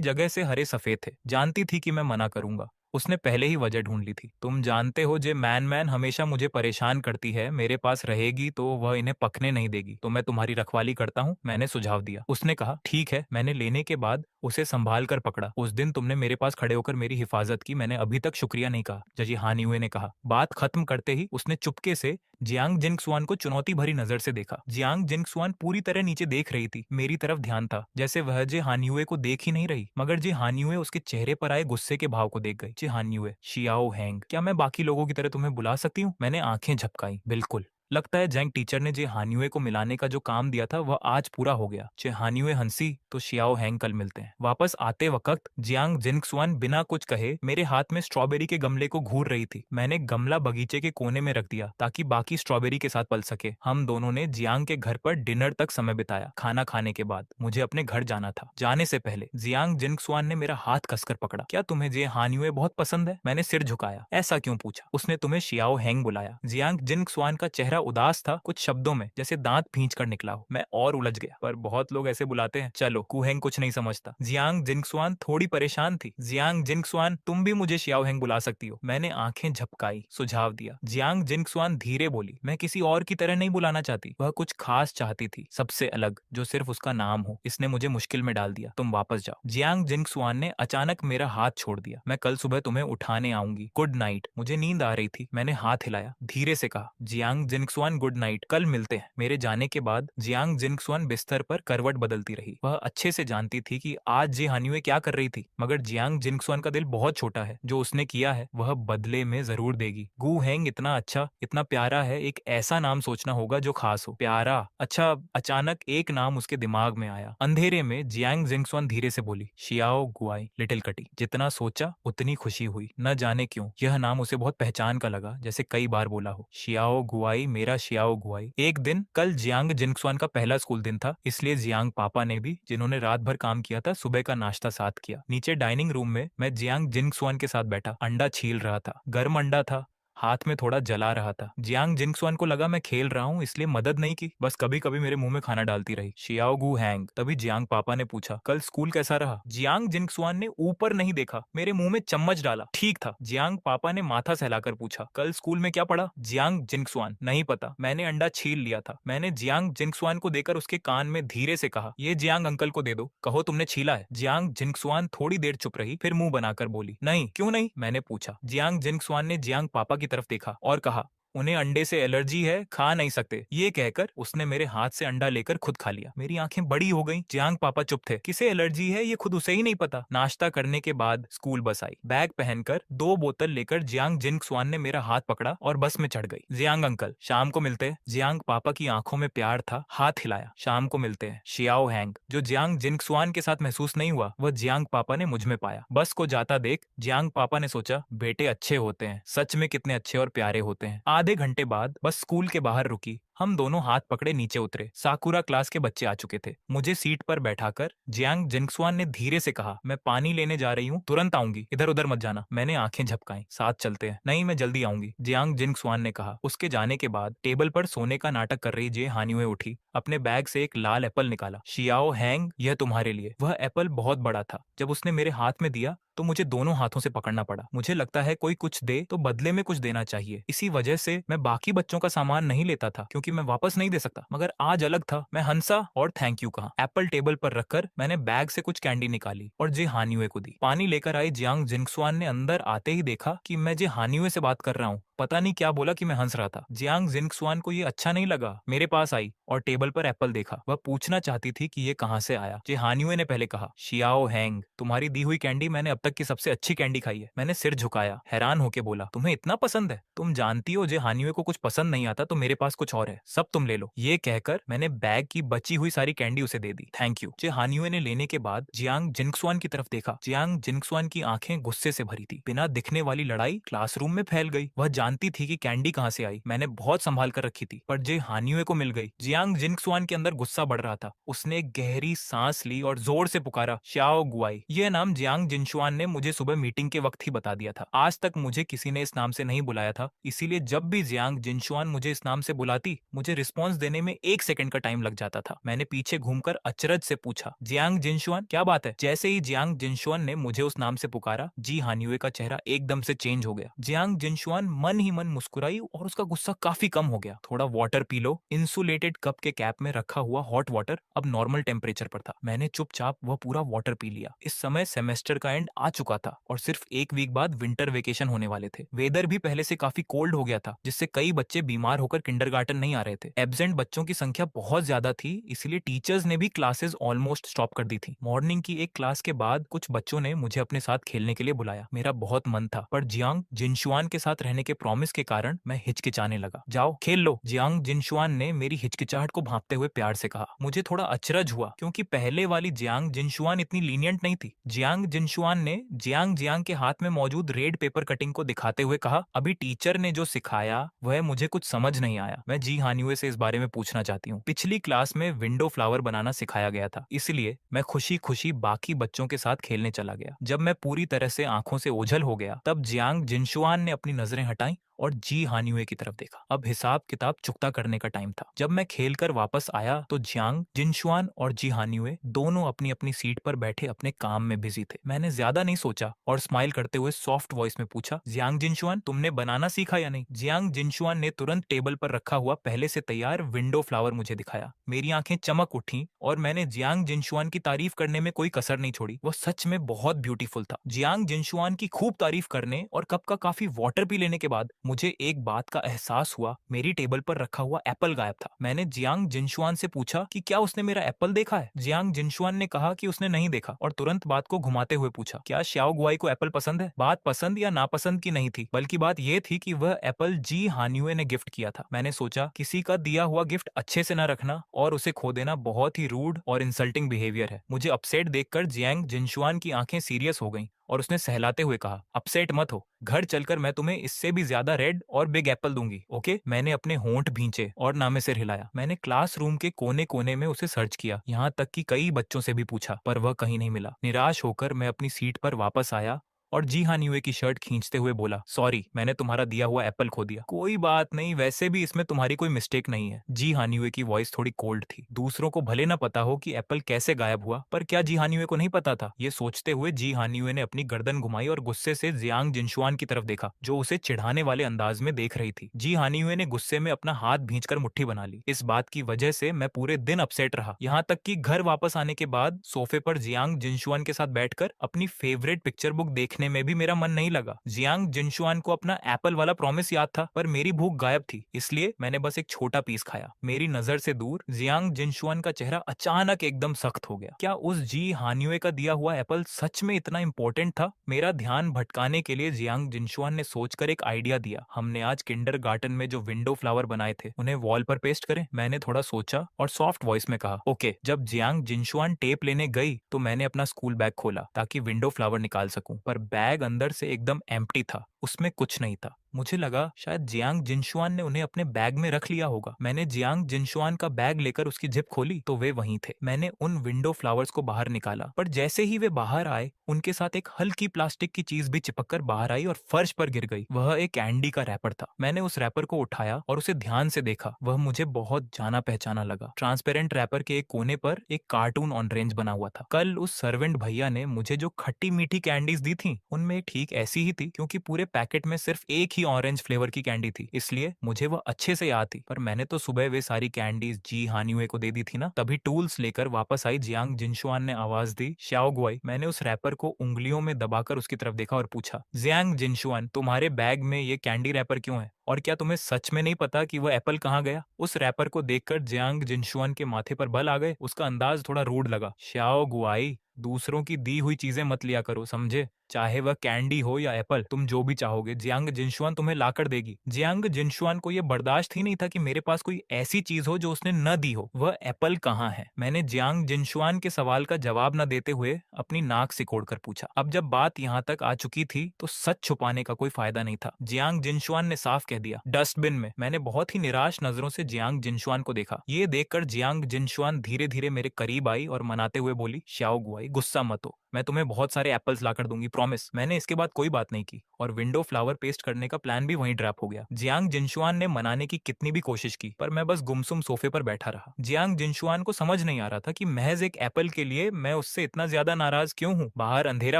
जगह से हरे सफेद थे। जानती थी कि मैं मना करूंगा। उसने पहले ही वजह ढूंढ ली थी। तुम जानते हो जे मैन हमेशा मुझे परेशान करती है। मेरे पास रहेगी तो वह इन्हें पकने नहीं देगी, तो मैं तुम्हारी रखवाली करता हूँ, मैंने सुझाव दिया। उसने कहा, ठीक है। मैंने लेने के बाद उसे संभाल कर पकड़ा। उस दिन तुमने मेरे पास खड़े होकर मेरी हिफाजत की, मैंने अभी तक शुक्रिया नहीं कहा, जजी हानियुए ने कहा। बात खत्म करते ही उसने चुपके से जियांग जिंगसुआन को चुनौती भरी नजर से देखा। जियांग जिंगसुआन पूरी तरह नीचे देख रही थी। मेरी तरफ ध्यान था, जैसे वह जे हानियुए को देख ही नहीं रही, मगर जे हानियुए उसके चेहरे पर आए गुस्से के भाव को देख गई। जे हानियुए, शियाओ हैंग, क्या मैं बाकी लोगों की तरह तुम्हें बुला सकती हूँ? मैंने आंखें झपकाई। बिल्कुल। लगता है जैंग टीचर ने जे हानियुए को मिलाने का जो काम दिया था वह आज पूरा हो गया। जे हानियुए हंसी तो शियाओ हैंग कल मिलते हैं। वापस आते वक्त जियांग जिंगसुआन बिना कुछ कहे मेरे हाथ में स्ट्रॉबेरी के गमले को घूर रही थी। मैंने गमला बगीचे के कोने में रख दिया ताकि बाकी स्ट्रॉबेरी के साथ पल सके। हम दोनों ने जियांग के घर पर डिनर तक समय बिताया। खाना खाने के बाद मुझे अपने घर जाना था। जाने से पहले जियांग जिंगसुआन ने मेरा हाथ कसकर पकड़ा। क्या तुम्हें जे हानियुए बहुत पसंद है? मैंने सिर झुकाया। ऐसा क्यों पूछा? उसने तुम्हें शियाओ हैंग बुलाया। जियांग जिंगसुआन का चेहरा उदास था, कुछ शब्दों में जैसे दांत भींच कर निकला हो। मैं और उलझ गया, पर बहुत लोग ऐसे बुलाते हैं। चलो, कुहेंग कुछ नहीं समझता। जियांग जिंगसुआन थोड़ी परेशान थी। जियांग जिंगसुआन, तुम भी मुझे शियाओ हैंग बुला सकती हो। मैंने आंखें झपकाई, सुझाव दिया। जियांग जिंगसुआन धीरे बोली, मैं किसी और की तरह नहीं बुलाना चाहती। वह कुछ खास चाहती थी, सबसे अलग, जो सिर्फ उसका नाम हो। इसने मुझे मुश्किल में डाल दिया। तुम वापस जाओ। जियांग जिंगसुआन ने अचानक मेरा हाथ छोड़ दिया। मैं कल सुबह तुम्हें उठाने आऊंगी। Good night. मुझे नींद आ रही थी। मैंने हाथ हिलाया, धीरे से कहा, जियांग जिंगसुआन गुड नाइट, कल मिलते हैं। मेरे जाने के बाद जियांग जिंगसुआन बिस्तर पर करवट बदलती रही। वह अच्छे से जानती थी कि आज जे हानियुए क्या कर रही थी, मगर जियांग जिंगसुआन का दिल बहुत छोटा है। जो उसने किया है वह बदले में जरूर देगी। गु हेंग इतना अच्छा, इतना प्यारा है। एक ऐसा नाम सोचना होगा जो खास हो। प्यारा, अच्छा। अचानक एक नाम उसके दिमाग में आया। अंधेरे में जियांग जिंगसुआन धीरे से बोली, शियाओ गुआई, लिटिल कटी। जितना सोचा उतनी खुशी हुई। न जाने क्यों यह नाम उसे बहुत पहचान का लगा, जैसे कई बार बोला हो। शियाओ गुआई, मेरा शियाओ गुआई। एक दिन, कल जियांग जिंगसुआन का पहला स्कूल दिन था, इसलिए जियांग पापा ने भी, जिन्होंने रात भर काम किया था, सुबह का नाश्ता साथ किया। नीचे डाइनिंग रूम में मैं जियांग जिंगसुआन के साथ बैठा, अंडा छील रहा था। गर्म अंडा था, हाथ में थोड़ा जला रहा था। जियांग जिंगसुआन को लगा मैं खेल रहा हूँ, इसलिए मदद नहीं की, बस कभी कभी मेरे मुंह में खाना डालती रही। शियाओ गु हैंग। तभी जियांग पापा ने पूछा, कल स्कूल कैसा रहा? जियांग जिंगसुआन ने ऊपर नहीं देखा, मेरे मुंह में चम्मच डाला। ठीक था। जियांग पापा ने माथा सहलाकर पूछा, कल स्कूल में क्या पढ़ा? जियांग जिंगसुआन, नहीं पता, मैंने अंडा छील लिया था। मैंने जियांग जिंगसुआन को देकर उसके कान में धीरे से कहा, ये जियांग अंकल को दे दो, कहो तुमने छीला है। जियांग जिंगसुआन थोड़ी देर चुप रही, फिर मुंह बनाकर बोली, नहीं। क्यों नहीं? मैंने पूछा। जियांग जिंगसुआन ने जियांग पापा की तरफ देखा और कहा, उन्हें अंडे से एलर्जी है, खा नहीं सकते। ये कहकर उसने मेरे हाथ से अंडा लेकर खुद खा लिया। मेरी आंखें बड़ी हो गईं। जियांग पापा चुप थे। किसे एलर्जी है ये खुद उसे ही नहीं पता। नाश्ता करने के बाद स्कूल बस आई। बैग पहनकर 2 बोतल लेकर जियांग जिंगसुआन ने मेरा हाथ पकड़ा और बस में चढ़ गई। जियांग अंकल, शाम को मिलते हैं। जियांग पापा की आंखों में प्यार था, हाथ हिलाया। शाम को मिलते हैं। Xiao hang. जो जियांग जिंगसुआन के साथ महसूस नहीं हुआ, वह जियांग पापा ने मुझ में पाया। बस को जाता देख जियांग पापा ने सोचा, बेटे अच्छे होते हैं, सच में कितने अच्छे और प्यारे होते हैं। आधे घंटे बाद बस स्कूल के बाहर रुकी। हम दोनों हाथ पकड़े नीचे उतरे। साकुरा क्लास के बच्चे आ चुके थे। मुझे सीट पर बैठाकर जियांग जिंगसुआन ने धीरे से कहा, मैं पानी लेने जा रही हूँ, तुरंत आऊंगी, इधर उधर मत जाना। मैंने आंखें झपकाई। साथ चलते हैं। नहीं, मैं जल्दी आऊंगी, जियांग जिंगसुआन ने कहा। उसके जाने के बाद टेबल पर सोने का नाटक कर रही जे हानियुए उठी। अपने बैग से एक लाल एप्पल निकाला। शियाओ हैंग, यह तुम्हारे लिए। वह एप्पल बहुत बड़ा था। जब उसने मेरे हाथ में दिया तो मुझे दोनों हाथों से पकड़ना पड़ा। मुझे लगता है कोई कुछ दे तो बदले में कुछ देना चाहिए। इसी वजह से मैं बाकी बच्चों का सामान नहीं लेता था, क्योंकि मैं वापस नहीं दे सकता। मगर आज अलग था। मैं हंसा और थैंक यू कहा। एप्पल टेबल पर रखकर मैंने बैग से कुछ कैंडी निकाली और जे हानियुए को दी। पानी लेकर आई जियांग जिंगसुआन ने अंदर आते ही देखा कि मैं जे हानियुए से बात कर रहा हूँ। पता नहीं क्या बोला कि मैं हंस रहा था। जियांग जिंगसुआन को ये अच्छा नहीं लगा। मेरे पास आई और टेबल पर एप्पल देखा। वह पूछना चाहती थी कि ये कहाँ से आया। जे हानियुए ने पहले कहा, शियाओ हैंग, तुम्हारी दी हुई कैंडी मैंने अब तक की सबसे अच्छी कैंडी खाई है। मैंने सिर झुकाया, हैरान होके बोला, तुम्हें इतना पसंद है? तुम जानती हो जे हानियुए को कुछ पसंद नहीं आता तो मेरे पास कुछ और है, सब तुम ले लो। ये कहकर मैंने बैग की बची हुई सारी कैंडी उसे दे दी। Thank you. जे हानियुए ने लेने के बाद जियांग जिंगसुआन की तरफ देखा। जियांग जिंगसुआन की आंखें गुस्से से भरी थी। बिना दिखने वाली लड़ाई क्लासरूम में फैल गई। वह जानती थी कि कैंडी कहाँ से आई। मैंने बहुत संभाल कर रखी थी, पर जे हानियुए को मिल गई। जियांग जिंगसुआन के अंदर गुस्सा बढ़ रहा था। उसने एक गहरी सांस ली और जोर से पुकारा, शाओ गुआई। यह नाम जियांग जिनशुआन ने मुझे सुबह मीटिंग के वक्त ही बता दिया था। आज तक मुझे किसी ने इस नाम से नहीं बुलाया था, इसीलिए जब भी जियांग जिनशुआन मुझे इस नाम से बुलाती, मुझे रिस्पॉन्स देने में 1 सेकंड का टाइम लग जाता था। मैंने पीछे घूमकर अचरज से पूछा, जियांग जिनशुआन, क्या बात है? जैसे ही जियांग जिनशुआन ने मुझे उस नाम से पुकारा, जी हानियुए का चेहरा एकदम से चेंज हो गया। जियांग जिनशुआन मन ही मन मुस्कुराई और उसका गुस्सा काफी कम हो गया। थोड़ा water P low. Insulated cup के कैप में रखा हुआ हॉट वाटर अब नॉर्मल टेम्परेचर पर था। मैंने चुपचाप वह पूरा वाटर पी लिया। इस समय सेमेस्टर का एंड आ चुका था और सिर्फ 1 वीक बाद विंटर वेकेशन होने वाले थे। वेदर भी पहले से काफी कोल्ड हो गया था, जिससे कई बच्चे बीमार होकर किंडरगार्टन नहीं आ रहे थे। एब्सेंट बच्चों की संख्या बहुत ज्यादा थी, इसलिए टीचर्स ने भी क्लासेस ऑलमोस्ट स्टॉप कर दी थी। मॉर्निंग की एक क्लास के बाद कुछ बच्चों ने मुझे अपने साथ खेलने के लिए बुलाया। मेरा बहुत मन था, पर जियांग जिनशुआन के साथ रहने के प्रॉमिस के कारण मैं हिचकिचाने लगा। जाओ खेल लो, जियांग जिनशुआन ने मेरी हिचकिचाहट को भांपते हुए प्यार से कहा। मुझे थोड़ा अचरज हुआ, क्योंकि पहले वाली जियांग जिनशुआन इतनी लीनियंट नहीं थी। जियांग जिनशुआन ने जियांग जियांग के हाथ में मौजूद रेड पेपर कटिंग को दिखाते हुए कहा, अभी टीचर ने जो सिखाया वह मुझे कुछ समझ नहीं आया। मैं जी हानियुए से इस बारे में पूछना चाहती हूँ। पिछली क्लास में विंडो फ्लावर बनाना सिखाया गया था, इसलिए मैं खुशी खुशी बाकी बच्चों के साथ खेलने चला गया। जब मैं पूरी तरह से आंखों से ओझल हो गया, तब जियांग जिनशुआन ने अपनी नजरें हटाई और जी हानियुए की तरफ देखा। अब हिसाब किताब चुकता करने का टाइम था। जब मैं खेलकर वापस आया तो जियांग जिनशुआन और जी हानियुए दोनों अपनी अपनी सीट पर बैठे अपने काम में बिजी थे। मैंने ज्यादा नहीं सोचा और स्माइल करते हुए सॉफ्ट वॉइस में पूछा, जियांग जिनशुआन, तुमने बनाना सीखा या नहीं? जियांग जिनशुआन ने तुरंत टेबल पर रखा हुआ पहले से तैयार विंडो फ्लावर मुझे दिखाया। मेरी आंखें चमक उठी और मैंने जियांग जिनशुआन की तारीफ करने में कोई कसर नहीं छोड़ी। वो सच में बहुत ब्यूटीफुल था। जियांग जिनशुआन की खूब तारीफ करने और कप का काफी वाटर पी लेने के बाद मुझे एक बात का एहसास हुआ, मेरी टेबल पर रखा हुआ एप्पल गायब था। मैंने जियांग जिनशुआन से पूछा कि क्या उसने मेरा एप्पल देखा है? जियांग जिनशुआन ने कहा कि उसने नहीं देखा और तुरंत बात को घुमाते हुए पूछा, क्या शाओ गुआई को एप्पल पसंद है? बात पसंद या नापसंद की नहीं थी, बल्कि बात यह थी कि वह एप्पल जी हानियुए ने गिफ्ट किया था। मैंने सोचा, किसी का दिया हुआ गिफ्ट अच्छे से न रखना और उसे खो देना बहुत ही रूड और इंसल्टिंग बिहेवियर है। मुझे अपसेट देखकर जियांग जिनशुआन की आंखें सीरियस हो गईं और उसने सहलाते हुए कहा, अपसेट मत हो, घर चलकर मैं तुम्हें इससे भी ज्यादा रेड और बिग एप्पल दूंगी, ओके? मैंने अपने होंठ भींचे और नामे सिर हिलाया। मैंने क्लासरूम के कोने कोने में उसे सर्च किया, यहाँ तक कि कई बच्चों से भी पूछा, पर वह कहीं नहीं मिला। निराश होकर मैं अपनी सीट पर वापस आया और जी हानियुए की शर्ट खींचते हुए बोला, सॉरी, मैंने तुम्हारा दिया हुआ एप्पल खो दिया। कोई बात नहीं, वैसे भी इसमें तुम्हारी कोई मिस्टेक नहीं है। जी हानियुए की वॉइस थोड़ी कोल्ड थी। दूसरों को भले न पता हो कि एप्पल कैसे गायब हुआ, पर क्या जी हानियुए को नहीं पता था? ये सोचते हुए जी हानियुए ने अपनी गर्दन घुमाई और गुस्से से जियांग जिनशुआन की तरफ देखा, जो उसे चिढ़ाने वाले अंदाज में देख रही थी। जी हानियुए ने गुस्से में अपना हाथ भींचकर मुट्ठी बना ली। इस बात की वजह से मैं पूरे दिन अपसेट रहा, यहाँ तक कि घर वापस आने के बाद सोफे पर जियांग जिनशुआन के साथ बैठकर अपनी फेवरेट पिक्चर बुक देखने देखने में भी मेरा मन नहीं लगा। जियांग जिनशुआन को अपना एप्पल वाला प्रॉमिस याद था, पर मेरी भूख गायब थी, इसलिए मैंने बस एक छोटा पीस खाया। मेरी नजर से दूर जियांग जिनशुआन का चेहरा अचानक एकदम सख्त हो गया। क्या उस जी हान्युए का दिया हुआ एप्पल सच में इतना इंपॉर्टेंट था? मेरा ध्यान भटकाने के लिए जियांग जिनशुआन ने सोचकर एक आइडिया दिया। हमने आज किंडरगार्टन में जो विंडो फ्लावर बनाए थे, उन्हें वॉल पर पेस्ट करें। मैंने थोड़ा सोचा और सॉफ्ट वॉइस में कहा, ओके। जब जियांग जिनशुआन टेप लेने गई तो मैंने अपना स्कूल बैग खोला ताकि विंडो फ्लावर निकाल सकूं, पर बैग अंदर से एकदम एम्प्टी था, उसमें कुछ नहीं था। मुझे लगा शायद जियांग जिनशुआन ने उन्हें अपने बैग में रख लिया होगा। मैंने जियांग जिनशुआन का बैग लेकर उसकी जिप खोली तो वे वहीं थे। मैंने उन विंडो फ्लावर्स को बाहर निकाला, पर जैसे ही वे बाहर आए उनके साथ एक हल्की प्लास्टिक की चीज भी चिपककर बाहर आई और फर्श पर गिर गई। वह एक कैंडी का रैपर था। मैंने उस रैपर को उठाया और उसे ध्यान से देखा। वह मुझे बहुत जाना पहचाना लगा। ट्रांसपेरेंट रैपर के एक कोने पर एक कार्टून ऑरेंज बना हुआ था। कल उस सर्वेंट भैया ने मुझे जो खट्टी मीठी कैंडीज दी थी, उनमें ठीक ऐसी ही थी, क्योंकि पूरे पैकेट में सिर्फ एक ही ऑरेंज फ्लेवर की कैंडी थी, इसलिए मुझे वह अच्छे से याद थी। पर मैंने तो सुबह वे सारी कैंडीज जी हान्युए को दे दी थी ना। तभी टूल्स लेकर वापस आई जियांग जिनशुआन ने आवाज दी, श्याओ गुआई। मैंने उस रैपर को उंगलियों में दबाकर उसकी तरफ देखा और पूछा, जियांग जिनशुआन, तुम्हारे बैग में ये कैंडी रैपर क्यों है? और क्या तुम्हें सच में नहीं पता कि वह एप्पल कहाँ गया? उस रैपर को देखकर जियांग जिनशुआन के माथे पर बल आ गए। उसका अंदाज थोड़ा रूड लगा। श्याओ गुआई, दूसरों की दी हुई चीजें मत लिया करो, समझे? चाहे वह कैंडी हो या एप्पल, तुम जो भी चाहोगे जियांग जिनशुआन तुम्हें लाकर देगी। जियांग जिनशुआन को यह बर्दाश्त ही नहीं था कि मेरे पास कोई ऐसी चीज हो जो उसने न दी हो। वह एप्पल कहाँ है? मैंने जियांग जिनशुआन के सवाल का जवाब न देते हुए अपनी नाक सिकोड़कर पूछा। अब जब बात यहाँ तक आ चुकी थी तो सच छुपाने का कोई फायदा नहीं था। जियांग जिनशुआन ने साफ कह दिया, डस्टबिन में। मैंने बहुत ही निराश नजरों से जियांग जिनशुआन को देखा। ये देखकर जियांग जिनशुआन धीरे धीरे मेरे करीब आई और मनाते हुए बोली, श्याओ गुआई, गुस्सा मत हो, मैं तुम्हें बहुत सारे एप्पल्स लाकर दूंगी, प्रॉमिस। मैंने इसके बाद कोई बात नहीं की और विंडो फ्लावर पेस्ट करने का प्लान भी वहीं ड्रॉप हो गया। जियांग जिनशुआन ने मनाने की कितनी भी कोशिश की, पर मैं बस गुमसुम सोफे पर बैठा रहा। जियांग जिनशुआन को समझ नहीं आ रहा था कि महज एक एप्पल के लिए मैं उससे इतना ज्यादा नाराज क्यों हूँ। बाहर अंधेरा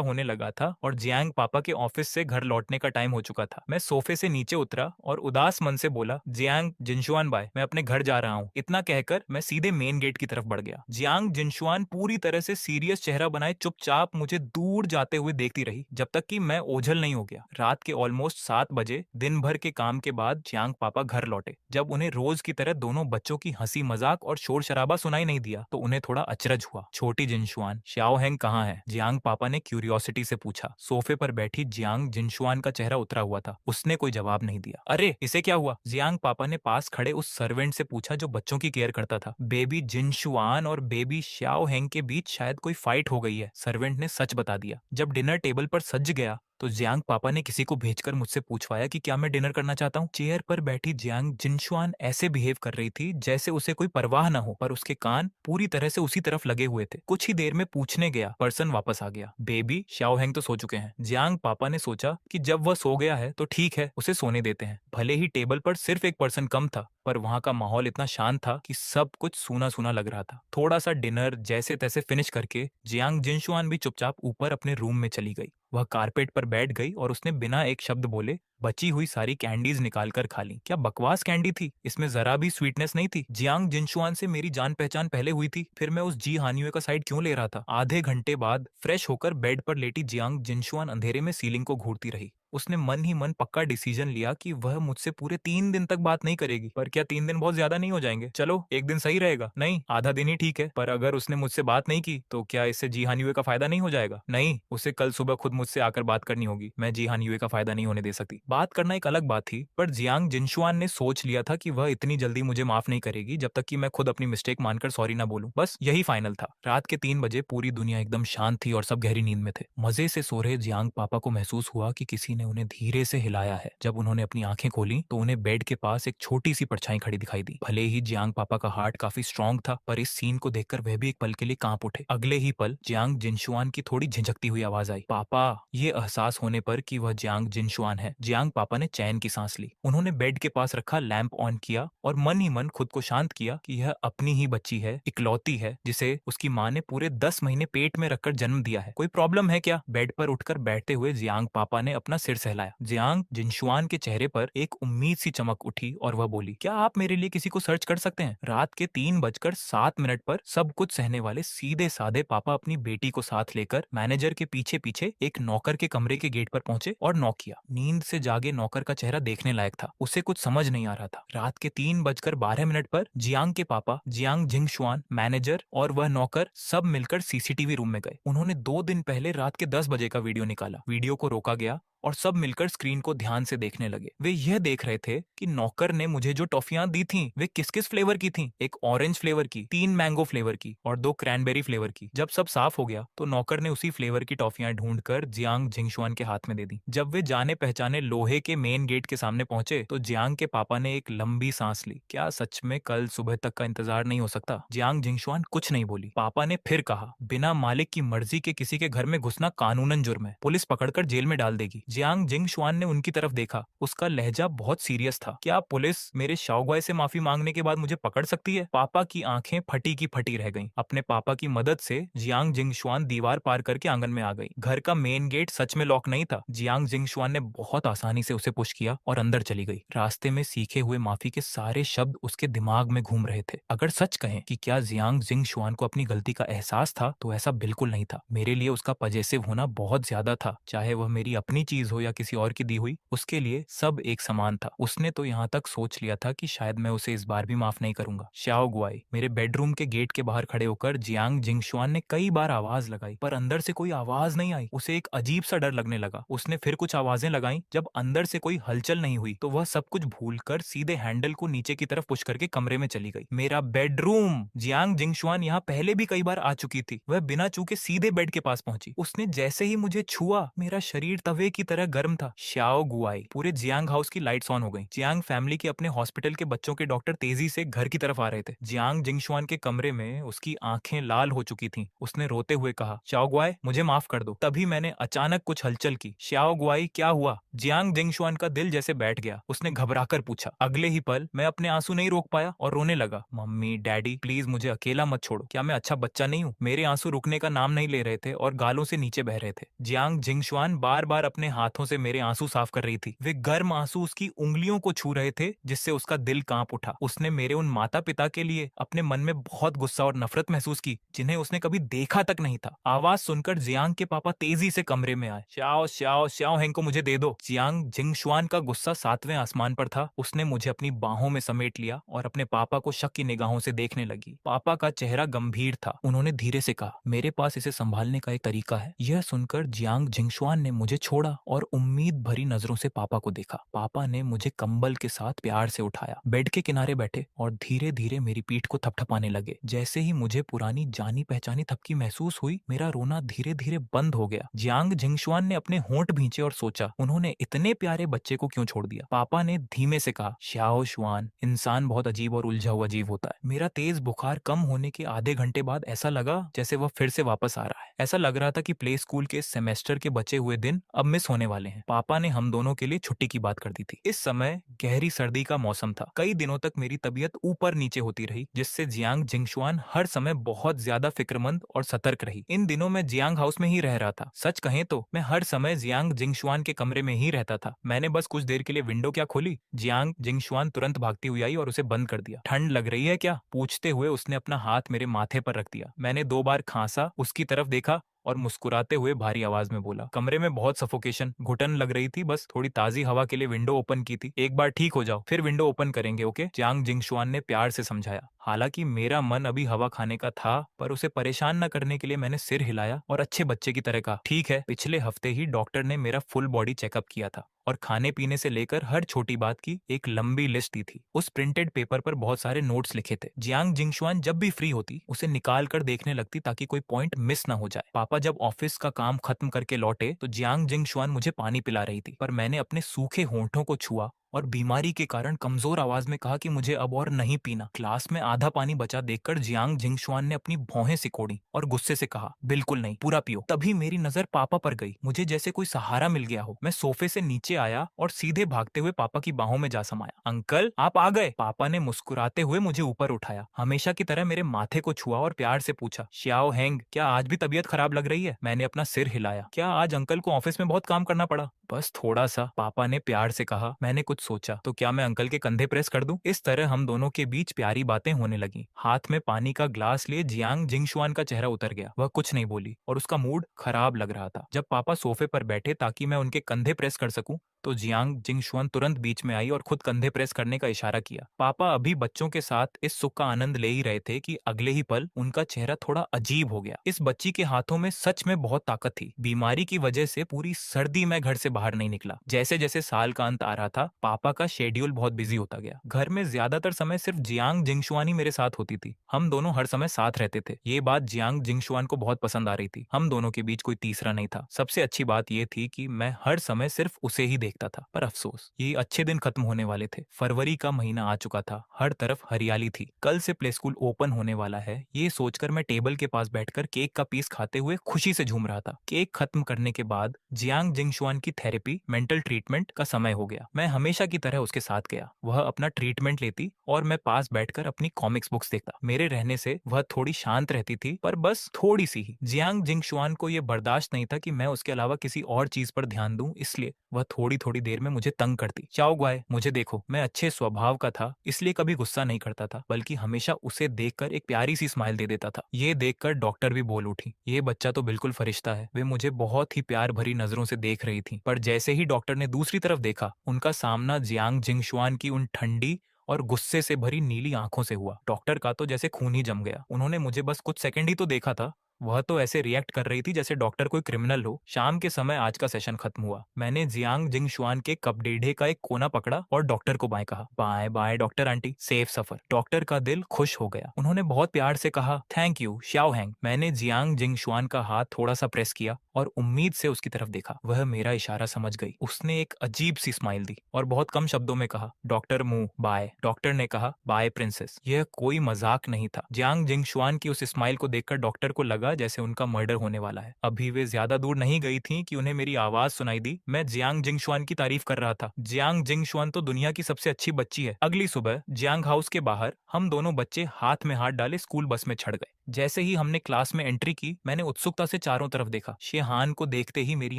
होने लगा था और जियांग पापा के ऑफिस से घर लौटने का टाइम हो चुका था। मैं सोफे से नीचे उतरा और उदास मन से बोला, जियांग जिनशुआन बाय, मैं अपने घर जा रहा हूँ। इतना कहकर मैं सीधे मेन गेट की तरफ बढ़ गया। जियांग जिनशुआन पूरी तरह से सीरियस चेहरा बनाए चुपचाप मुझे दूर जाते हुए देखती रही, जब तक कि मैं ओझल नहीं हो गया। रात के ऑलमोस्ट 7 बजे दिन भर के काम के बाद जियांग पापा घर लौटे। जब उन्हें रोज की तरह दोनों बच्चों की हंसी मजाक और शोर शराबा सुनाई नहीं दिया तो उन्हें थोड़ा अचरज हुआ। छोटी जिनशुआन, श्याओ हेंग कहाँ है? जियांग पापा ने क्यूरियोसिटी से पूछा। सोफे पर बैठी जियांग जिनशुआन का चेहरा उतरा हुआ था। उसने कोई जवाब नहीं दिया। अरे इसे क्या हुआ? जियांग पापा ने पास खड़े उस सर्वेंट से पूछा जो बच्चों की केयर करता था। बेबी जिनशुआन और बेबी श्याओ हेंग के बीच शायद कोई फाइट हो गई है, सर्वेंट ने सच बता दिया। जब डिनर टेबल पर सज गया तो जियांग पापा ने किसी को भेजकर मुझसे पूछवाया कि क्या मैं डिनर करना चाहता हूँ। चेयर पर बैठी जियांग जिनशुआन ऐसे बिहेव कर रही थी जैसे उसे कोई परवाह न हो, पर उसके कान पूरी तरह से उसी तरफ लगे हुए थे। कुछ ही देर में पूछने गया, पर्सन वापस आ गया। बेबी श्याओ हेंग तो सो चुके हैं। जियांग पापा ने सोचा कि जब वह सो गया है तो ठीक है, उसे सोने देते हैं। भले ही टेबल पर सिर्फ एक पर्सन कम था, पर वहां का माहौल इतना शांत था कि सब कुछ सूना सूना लग रहा था। थोड़ा सा डिनर जैसे तैसे फिनिश करके जियांग जिनशुआन भी चुपचाप ऊपर अपने रूम में चली गई। वह कारपेट पर बैठ गई और उसने बिना एक शब्द बोले बची हुई सारी कैंडीज निकालकर खा ली। क्या बकवास कैंडी थी, इसमें जरा भी स्वीटनेस नहीं थी। जियांग जिनशुआन से मेरी जान पहचान पहले हुई थी, फिर मैं उस जी हान्युए का साइड क्यों ले रहा था? आधे घंटे बाद फ्रेश होकर बेड पर लेटी जियांग जिनशुआन अंधेरे में सीलिंग को घूरती रही। उसने मन ही मन पक्का डिसीजन लिया कि वह मुझसे पूरे 3 दिन तक बात नहीं करेगी। पर क्या 3 दिन बहुत ज्यादा नहीं हो जाएंगे? चलो एक दिन सही रहेगा। नहीं, आधा दिन ही ठीक है। पर अगर उसने मुझसे बात नहीं की तो क्या इससे जी हान्युए का फायदा नहीं हो जाएगा? नहीं, उसे कल सुबह खुद मुझसे आकर बात करनी होगी। मैं जी हान्युए का फायदा नहीं होने दे सकती। बात करना एक अलग बात थी, पर जियांग जिनशुआन ने सोच लिया था कि वह इतनी जल्दी मुझे माफ नहीं करेगी जब तक कि मैं खुद अपनी मिस्टेक मानकर सॉरी ना बोलूं। बस यही फाइनल था। रात के 3 बजे पूरी दुनिया एकदम शांत थी और सब गहरी नींद में थे। मजे से सो रहे जियांग पापा को महसूस हुआ कि किसी ने उन्हें धीरे से हिलाया है। जब उन्होंने अपनी आंखें खोली तो उन्हें बेड के पास एक छोटी सी परछाई खड़ी दिखाई दी। भले ही जियांग पापा का हार्ट काफी स्ट्रांग था, पर इस सीन को देखकर वह भी एक पल के लिए कांप उठे। अगले ही पल जियांग जिनशुआन की थोड़ी झिझकती हुई आवाज आई, पापा। ये एहसास होने पर कि वह जियांग जिनशुआन है, जियांग पापा ने चैन की सांस ली। उन्होंने बेड के पास रखा लैंप ऑन किया और मन ही मन खुद को शांत किया कि यह अपनी ही बच्ची है, इकलौती है, जिसे उसकी माँ ने पूरे 10 महीने पेट में रखकर जन्म दिया है। कोई प्रॉब्लम है क्या? बेड पर उठकर बैठते हुए जियांग पापा ने अपना सिर सहलाया। जियांग जिनशुआन के चेहरे पर एक उम्मीद सी चमक उठी और वह बोली, क्या आप मेरे लिए किसी को सर्च कर सकते हैं? रात के 3:07 पर सब कुछ सहने वाले सीधे साधे पापा अपनी बेटी को साथ लेकर मैनेजर के पीछे पीछे एक नौकर के कमरे के गेट पर पहुंचे और नॉक किया। नींद से जागे नौकर का चेहरा देखने लायक था। उसे कुछ समझ नहीं आ रहा था। रात के 3:12 पर जियांग के पापा, जियांग जिंगशुआन, मैनेजर और वह नौकर सब मिलकर सीसीटीवी रूम में गए। उन्होंने 2 दिन पहले रात के 10 बजे का वीडियो निकाला। वीडियो को रोका गया और सब मिलकर स्क्रीन को ध्यान से देखने लगे। वे यह देख रहे थे कि नौकर ने मुझे जो टॉफियां दी थीं, वे किस किस फ्लेवर की थीं। एक ऑरेंज फ्लेवर की, 3 मैंगो फ्लेवर की और 2 क्रैनबेरी फ्लेवर की। जब सब साफ हो गया तो नौकर ने उसी फ्लेवर की टॉफियां ढूंढकर जियांग जिंगशुआन के हाथ में दे दी। जब वे जाने पहचाने लोहे के मेन गेट के सामने पहुंचे तो जियांग के पापा ने एक लंबी सांस ली। क्या सच में कल सुबह तक का इंतजार नहीं हो सकता? जियांग जिंगशुआन कुछ नहीं बोली। पापा ने फिर कहा, बिना मालिक की मर्जी के किसी के घर में घुसना कानूनन जुर्म है। पुलिस पकड़कर जेल में डाल देगी। जियांग जिंगशुआन ने उनकी तरफ देखा। उसका लहजा बहुत सीरियस था। क्या पुलिस मेरे शाओगुआई से माफी मांगने के बाद मुझे पकड़ सकती है? पापा की आंखें फटी की फटी रह गईं। अपने पापा की मदद से जियांग जिंगशुआन दीवार पार करके आंगन में आ गई। घर का मेन गेट सच में लॉक नहीं था। जियांग जिंगशुआन ने बहुत आसानी से उसे पुश किया और अंदर चली गई। रास्ते में सीखे हुए माफी के सारे शब्द उसके दिमाग में घूम रहे थे। अगर सच कहें कि क्या जियांग जिंगशुआन को अपनी गलती का एहसास था तो ऐसा बिल्कुल नहीं था। मेरे लिए उसका पजेसिव होना बहुत ज्यादा था। चाहे वह मेरी अपनी चीज हो या किसी और की दी हुई, उसके लिए सब एक समान था। उसने तो यहाँ तक सोच लिया था कि शायद मैं उसे इस बार भी माफ नहीं करूंगा। शाओगुआई। मेरे बेडरूम के गेट के बाहर खड़े होकर जियांग जिंगशुआन ने कई बार आवाज लगाई पर अंदर से कोई आवाज नहीं आई। उसे एक अजीब सा डर लगने लगा। उसने फिर कुछ आवाजें लगाई। जब अंदर से कोई हलचल नहीं हुई तो वह सब कुछ भूलकर सीधे हैंडल को नीचे की तरफ पुश करके कमरे में चली गई। मेरा बेडरूम! जियांग जिंगशुआन यहाँ पहले भी कई बार आ चुकी थी। वह बिना चूके सीधे बेड के पास पहुंची। उसने जैसे ही मुझे छुआ, मेरा शरीर तवे की तरह गर्म था। शाओगुआई। पूरे जियांग हाउस की लाइट्स ऑन हो गई। जियांग फैमिली के अपने हॉस्पिटल के बच्चों के डॉक्टर तेजी से घर की तरफ आ रहे थे। जियांग जिंगशुआन के कमरे में उसकी आंखें लाल हो चुकी थीं। उसने रोते हुए कहा, शाओगुआई, मुझे माफ कर दो। तभी मैंने अचानक कुछ हलचल की। शाओगुआई, क्या हुआ? जियांग जिंगशुआन का दिल जैसे बैठ गया। उसने घबराकर पूछा। अगले ही पल मैं अपने आंसू नहीं रोक पाया और रोने लगा। मम्मी, डैडी, प्लीज मुझे अकेला मत छोड़ो। क्या मैं अच्छा बच्चा नहीं हूँ? मेरे आंसू रुकने का नाम नहीं ले रहे थे और गालों से नीचे बह रहे थे। जियांग जिंगशुआन बार बार अपने हाथों से मेरे आंसू साफ कर रही थी। वे गर्म आंसू उसकी उंगलियों को छू रहे थे जिससे उसका दिल कांप उठा। उसने मेरे उन माता पिता के लिए अपने मन में बहुत गुस्सा और नफरत महसूस की जिन्हें उसने कभी देखा तक नहीं था। आवाज सुनकर जियांग के पापा तेजी से कमरे में आए। श्याओ श्याओ श्याओ हेंग को मुझे दे दो। जियांग जिंगशुआन का गुस्सा 7वें आसमान पर था। उसने मुझे अपनी बाहों में समेट लिया और अपने पापा को शक की निगाहों से देखने लगी। पापा का चेहरा गंभीर था। उन्होंने धीरे से कहा, मेरे पास इसे संभालने का एक तरीका है। यह सुनकर जियांग जिंगशुआन ने मुझे छोड़ा और उम्मीद भरी नजरों से पापा को देखा। पापा ने मुझे कंबल के साथ प्यार से उठाया, बेड के किनारे बैठे और धीरे धीरे मेरी पीठ को थपथपाने लगे। जैसे ही मुझे पुरानी जानी पहचानी थपकी महसूस हुई, मेरा रोना धीरे धीरे बंद हो गया। जियांग जिंगशुआन ने अपने होंठ भींचे और सोचा, उन्होंने इतने प्यारे बच्चे को क्यों छोड़ दिया। पापा ने धीमे से कहा, श्याओ शुआन, इंसान बहुत अजीब और उलझा हुआ जीव होता है। मेरा तेज बुखार कम होने के आधे घंटे बाद ऐसा लगा जैसे वह फिर से वापस आ रहा है। ऐसा लग रहा था कि प्ले स्कूल के सेमेस्टर के बचे हुए दिन अब मिस होने वाले हैं। पापा ने हम दोनों के लिए छुट्टी की बात कर दी थी। इस समय गहरी सर्दी का मौसम था। कई दिनों तक मेरी तबीयत ऊपर नीचे होती रही, जिससे जियांग जिंगशुआन हर समय बहुत ज्यादा फिक्रमंद और सतर्क रही। इन दिनों मैं जियांग हाउस में ही रह रहा था। सच कहें तो मैं हर समय जियांग जिंगशुआन के कमरे में ही रहता था। मैंने बस कुछ देर के लिए विंडो क्या खोली, जियांग जिंगशुआन तुरंत भागती हुई आई और उसे बंद कर दिया। ठंड लग रही है क्या? पूछते हुए उसने अपना हाथ मेरे माथे पर रख दिया। मैंने 2 बार खांसा, उसकी तरफ देखा और मुस्कुराते हुए भारी आवाज में बोला, कमरे में बहुत सफोकेशन, घुटन लग रही थी, बस थोड़ी ताजी हवा के लिए विंडो ओपन की थी। एक बार ठीक हो जाओ फिर विंडो ओपन करेंगे, ओके? जियांग जिंगशुआन ने प्यार से समझाया। हालांकि मेरा मन अभी हवा खाने का था, पर उसे परेशान न करने के लिए मैंने सिर हिलाया और अच्छे बच्चे की तरह कहा, ठीक है। पिछले हफ्ते ही डॉक्टर ने मेरा फुल बॉडी चेकअप किया था और खाने पीने से लेकर हर छोटी बात की एक लंबी लिस्ट दी थी। उस प्रिंटेड पेपर पर बहुत सारे नोट्स लिखे थे। जियांग जिंगशुआन जब भी फ्री होती उसे निकाल कर देखने लगती ताकि कोई पॉइंट मिस ना हो जाए। पापा जब ऑफिस का काम खत्म करके लौटे तो जियांग जिंगशुआन मुझे पानी पिला रही थी, पर मैंने अपने सूखे होंठों को छुआ और बीमारी के कारण कमजोर आवाज में कहा कि मुझे अब और नहीं पीना। क्लास में आधा पानी बचा देखकर जियांग जिंगशुआन ने अपनी भौहें सिकोड़ी और गुस्से से कहा, बिल्कुल नहीं, पूरा पियो। तभी मेरी नजर पापा पर गई। मुझे जैसे कोई सहारा मिल गया हो। मैं सोफे से नीचे आया और सीधे भागते हुए पापा की बाहों में जा समाया। अंकल, आप आ गए। पापा ने मुस्कुराते हुए मुझे ऊपर उठाया, हमेशा की तरह मेरे माथे को छुआ और प्यार से पूछा, श्याओ हेंग, क्या आज भी तबीयत खराब लग रही है? मैंने अपना सिर हिलाया। क्या आज अंकल को ऑफिस में बहुत काम करना पड़ा? बस थोड़ा सा, पापा ने प्यार से कहा। मैंने कुछ सोचा, तो क्या मैं अंकल के कंधे प्रेस कर दूं? इस तरह हम दोनों के बीच प्यारी बातें होने लगी। हाथ में पानी का ग्लास लिए जियांग जिंगशुआन का चेहरा उतर गया। वह कुछ नहीं बोली और उसका मूड खराब लग रहा था। जब पापा सोफे पर बैठे ताकि मैं उनके कंधे प्रेस कर सकूं, तो जियांग जिंगशुआन तुरंत बीच में आई और खुद कंधे प्रेस करने का इशारा किया। पापा अभी बच्चों के साथ इस सुख का आनंद ले ही रहे थे कि अगले ही पल उनका चेहरा थोड़ा अजीब हो गया। इस बच्ची के हाथों में सच में बहुत ताकत थी। बीमारी की वजह से पूरी सर्दी में घर से बाहर नहीं निकला। जैसे जैसे साल का अंत आ रहा था, पापा का शेड्यूल बहुत बिजी होता गया। घर में ज्यादातर समय सिर्फ जियांग जिंगशुआन ही मेरे साथ होती थी। हम दोनों हर समय साथ रहते थे। ये बात जियांग जिंगशुआन को बहुत पसंद आ रही थी। हम दोनों के बीच कोई तीसरा नहीं था। सबसे अच्छी बात यह थी कि मैं हर समय सिर्फ उसे ही देखता था। पर अफसोस, ये अच्छे दिन खत्म होने वाले थे। फरवरी का महीना आ चुका था। हर तरफ हरियाली थी। कल से प्ले स्कूल ओपन होने वाला है, ये सोचकर मैं टेबल के पास बैठकर केक का पीस खाते हुए खुशी से झूम रहा था। केक खत्म करने के बाद जियांग जिंगशुआन की थेरेपी, मेंटल ट्रीटमेंट का समय हो गया। मैं हमेशा की तरह उसके साथ गया। वह अपना ट्रीटमेंट लेती और मैं पास बैठकर अपनी कॉमिक्स बुक्स देखता। मेरे रहने से वह थोड़ी शांत रहती थी, पर बस थोड़ी सी ही। जियांग जिंगशुआन को यह बर्दाश्त नहीं था कि मैं उसके अलावा किसी और चीज पर ध्यान दूं, इसलिए वह थोड़ी थोड़ी देर में मुझे तंग करती। चाओ ग्वाय, मुझे देखो, मैं अच्छे स्वभाव का था, इसलिए कभी गुस्सा नहीं करता था, बल्कि हमेशा उसे देखकर एक प्यारी सी स्माइल दे देता था। ये देखकर डॉक्टर भी बोल उठी, ये बच्चा तो बिल्कुल फरिश्ता है। वे मुझे बहुत ही प्यार भरी नजरों से देख रही थी। पर जैसे ही डॉक्टर ने दूसरी तरफ देखा, उनका सामना जियांग जिंगशुआन की उन ठंडी और गुस्से से भरी नीली आंखों से हुआ। डॉक्टर का तो जैसे खून ही जम गया। उन्होंने मुझे बस कुछ सेकंड ही तो देखा था, वह तो ऐसे रिएक्ट कर रही थी जैसे डॉक्टर कोई क्रिमिनल हो। शाम के समय आज का सेशन खत्म हुआ। मैंने जियांग जिंगशुआन के कप डेढ़े का एक कोना पकड़ा और डॉक्टर को बाय कहा। Bye bye doctor aunty, safe सफर। डॉक्टर का दिल खुश हो गया। उन्होंने बहुत प्यार से कहा, थैंक यू श्याओ हैंग। मैंने जियांग जिंगशुआन का हाथ थोड़ा सा प्रेस किया और उम्मीद से उसकी तरफ देखा। वह मेरा इशारा समझ गई। उसने एक अजीब सी स्माइल दी और बहुत कम शब्दों में कहा, डॉक्टर मू बाय। डॉक्टर ने कहा, बाय प्रिंसेस। यह कोई मजाक नहीं था। जियांग जिंगशुआन की उस स्माइल को देखकर डॉक्टर को लगा जैसे उनका मर्डर होने वाला है। अभी वे ज्यादा दूर नहीं गई थी कि उन्हें मेरी आवाज सुनाई दी। मैं जियांग जिंगशुआन की तारीफ कर रहा था। जियांग जिंगशुआन तो दुनिया की सबसे अच्छी बच्ची है। अगली सुबह जियांग हाउस के बाहर हम दोनों बच्चे हाथ में हाथ डाले स्कूल बस में चढ़ गए। जैसे ही हमने क्लास में एंट्री की, मैंने उत्सुकता से चारों तरफ देखा। शेहान को देखते ही मेरी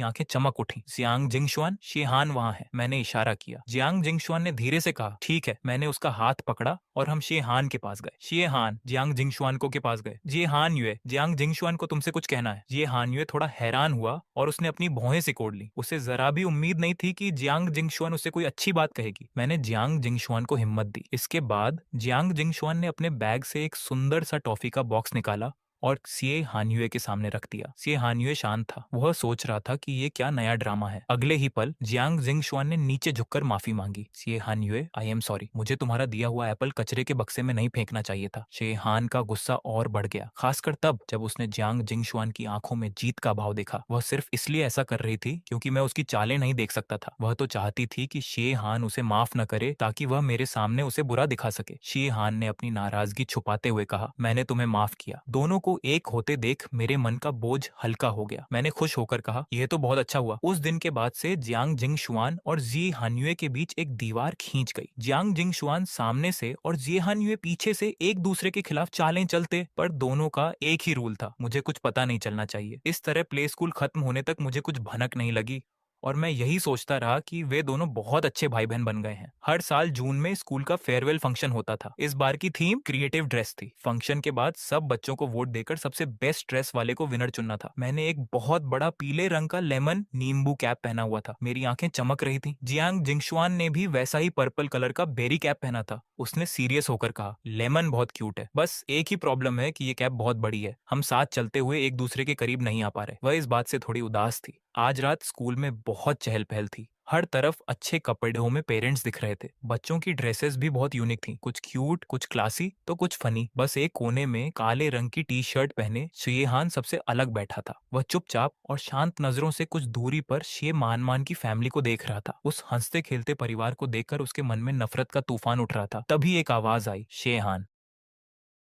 आंखें चमक उठी। जियांग जिंगशुआन, शेहान वहां है। मैंने इशारा किया। जियांग जिंगशुआन ने धीरे से कहा, ठीक है। मैंने उसका हाथ पकड़ा और हम शेहान के पास गए। शेहान जियांग जिंगशुआन को के पास गए। जी हान युए, जियांग जिंगशुआन को तुमसे कुछ कहना है। ये हान युए थोड़ा हैरान हुआ और उसने अपनी भौहें सिकोड़ ली। उसे जरा भी उम्मीद नहीं थी कि जियांग जिंगशुआन उससे कोई अच्छी बात कहेगी। मैंने जियांग जिंगशुआन को हिम्मत दी। इसके बाद जियांग जिंगशुआन ने अपने बैग से एक सुंदर सा टॉफी का बॉक्स निकाला और सीए हानयुए के सामने रख दिया। सीए हानयुए शांत था। वह सोच रहा था कि ये क्या नया ड्रामा है। अगले ही पल जियांग जिंगशुआन ने नीचे झुककर माफी मांगी। सीए हानयुए, आई एम सॉरी। मुझे तुम्हारा दिया हुआ एप्पल कचरे के बक्से में नहीं फेंकना चाहिए था। सीए हान का गुस्सा और बढ़ गया, खासकर तब जब उसने जियांग जिंगशुआन की आंखों में जीत का भाव देखा। वह सिर्फ इसलिए ऐसा कर रही थी क्योंकि मैं उसकी चालें नहीं देख सकता था। वह तो चाहती थी कि शे हान उसे माफ न करे ताकि वह मेरे सामने उसे बुरा दिखा सके। शे हान ने अपनी नाराजगी छुपाते हुए कहा, मैंने तुम्हें माफ किया। दोनों को एक होते देख मेरे मन का बोझ हल्का हो गया। मैंने खुश होकर कहा, यह तो बहुत अच्छा हुआ। उस दिन के बाद से जियांग जिंगशुआन और जी हानयुए के बीच एक दीवार खींच गई। जियांग जिंगशुआन सामने से और जी हानयुए पीछे से एक दूसरे के खिलाफ चालें चलते, पर दोनों का एक ही रूल था, मुझे कुछ पता नहीं चलना चाहिए। इस तरह प्ले स्कूल खत्म होने तक मुझे कुछ भनक नहीं लगी और मैं यही सोचता रहा कि वे दोनों बहुत अच्छे भाई बहन बन गए हैं। हर साल जून में स्कूल का फेयरवेल फंक्शन होता था। इस बार की थीम क्रिएटिव ड्रेस थी। फंक्शन के बाद सब बच्चों को वोट देकर सबसे बेस्ट ड्रेस वाले को विनर चुनना था। मैंने एक बहुत बड़ा पीले रंग का लेमन नींबू कैप पहना हुआ था। मेरी आंखें चमक रही थी। जियांग जिंगशुआन ने भी वैसा ही पर्पल कलर का बेरी कैप पहना था। उसने सीरियस होकर कहा, लेमन बहुत क्यूट है, बस एक ही प्रॉब्लम है कि ये कैप बहुत बड़ी है। हम साथ चलते हुए एक दूसरे के करीब नहीं आ पा रहे। वह इस बात से थोड़ी उदास थी। आज रात स्कूल में बहुत चहल पहल थी। हर तरफ अच्छे कपड़ों में पेरेंट्स दिख रहे थे। बच्चों की ड्रेसेस भी बहुत यूनिक थी, कुछ क्यूट, कुछ क्लासी, तो कुछ फनी। बस एक कोने में काले रंग की टी शर्ट पहने शेहान सबसे अलग बैठा था। वह चुपचाप और शांत नजरों से कुछ दूरी पर शे मान की फैमिली को देख रहा था। उस हंसते खेलते परिवार को देखकर उसके मन में नफरत का तूफान उठ रहा था। तभी एक आवाज आई, शेहान।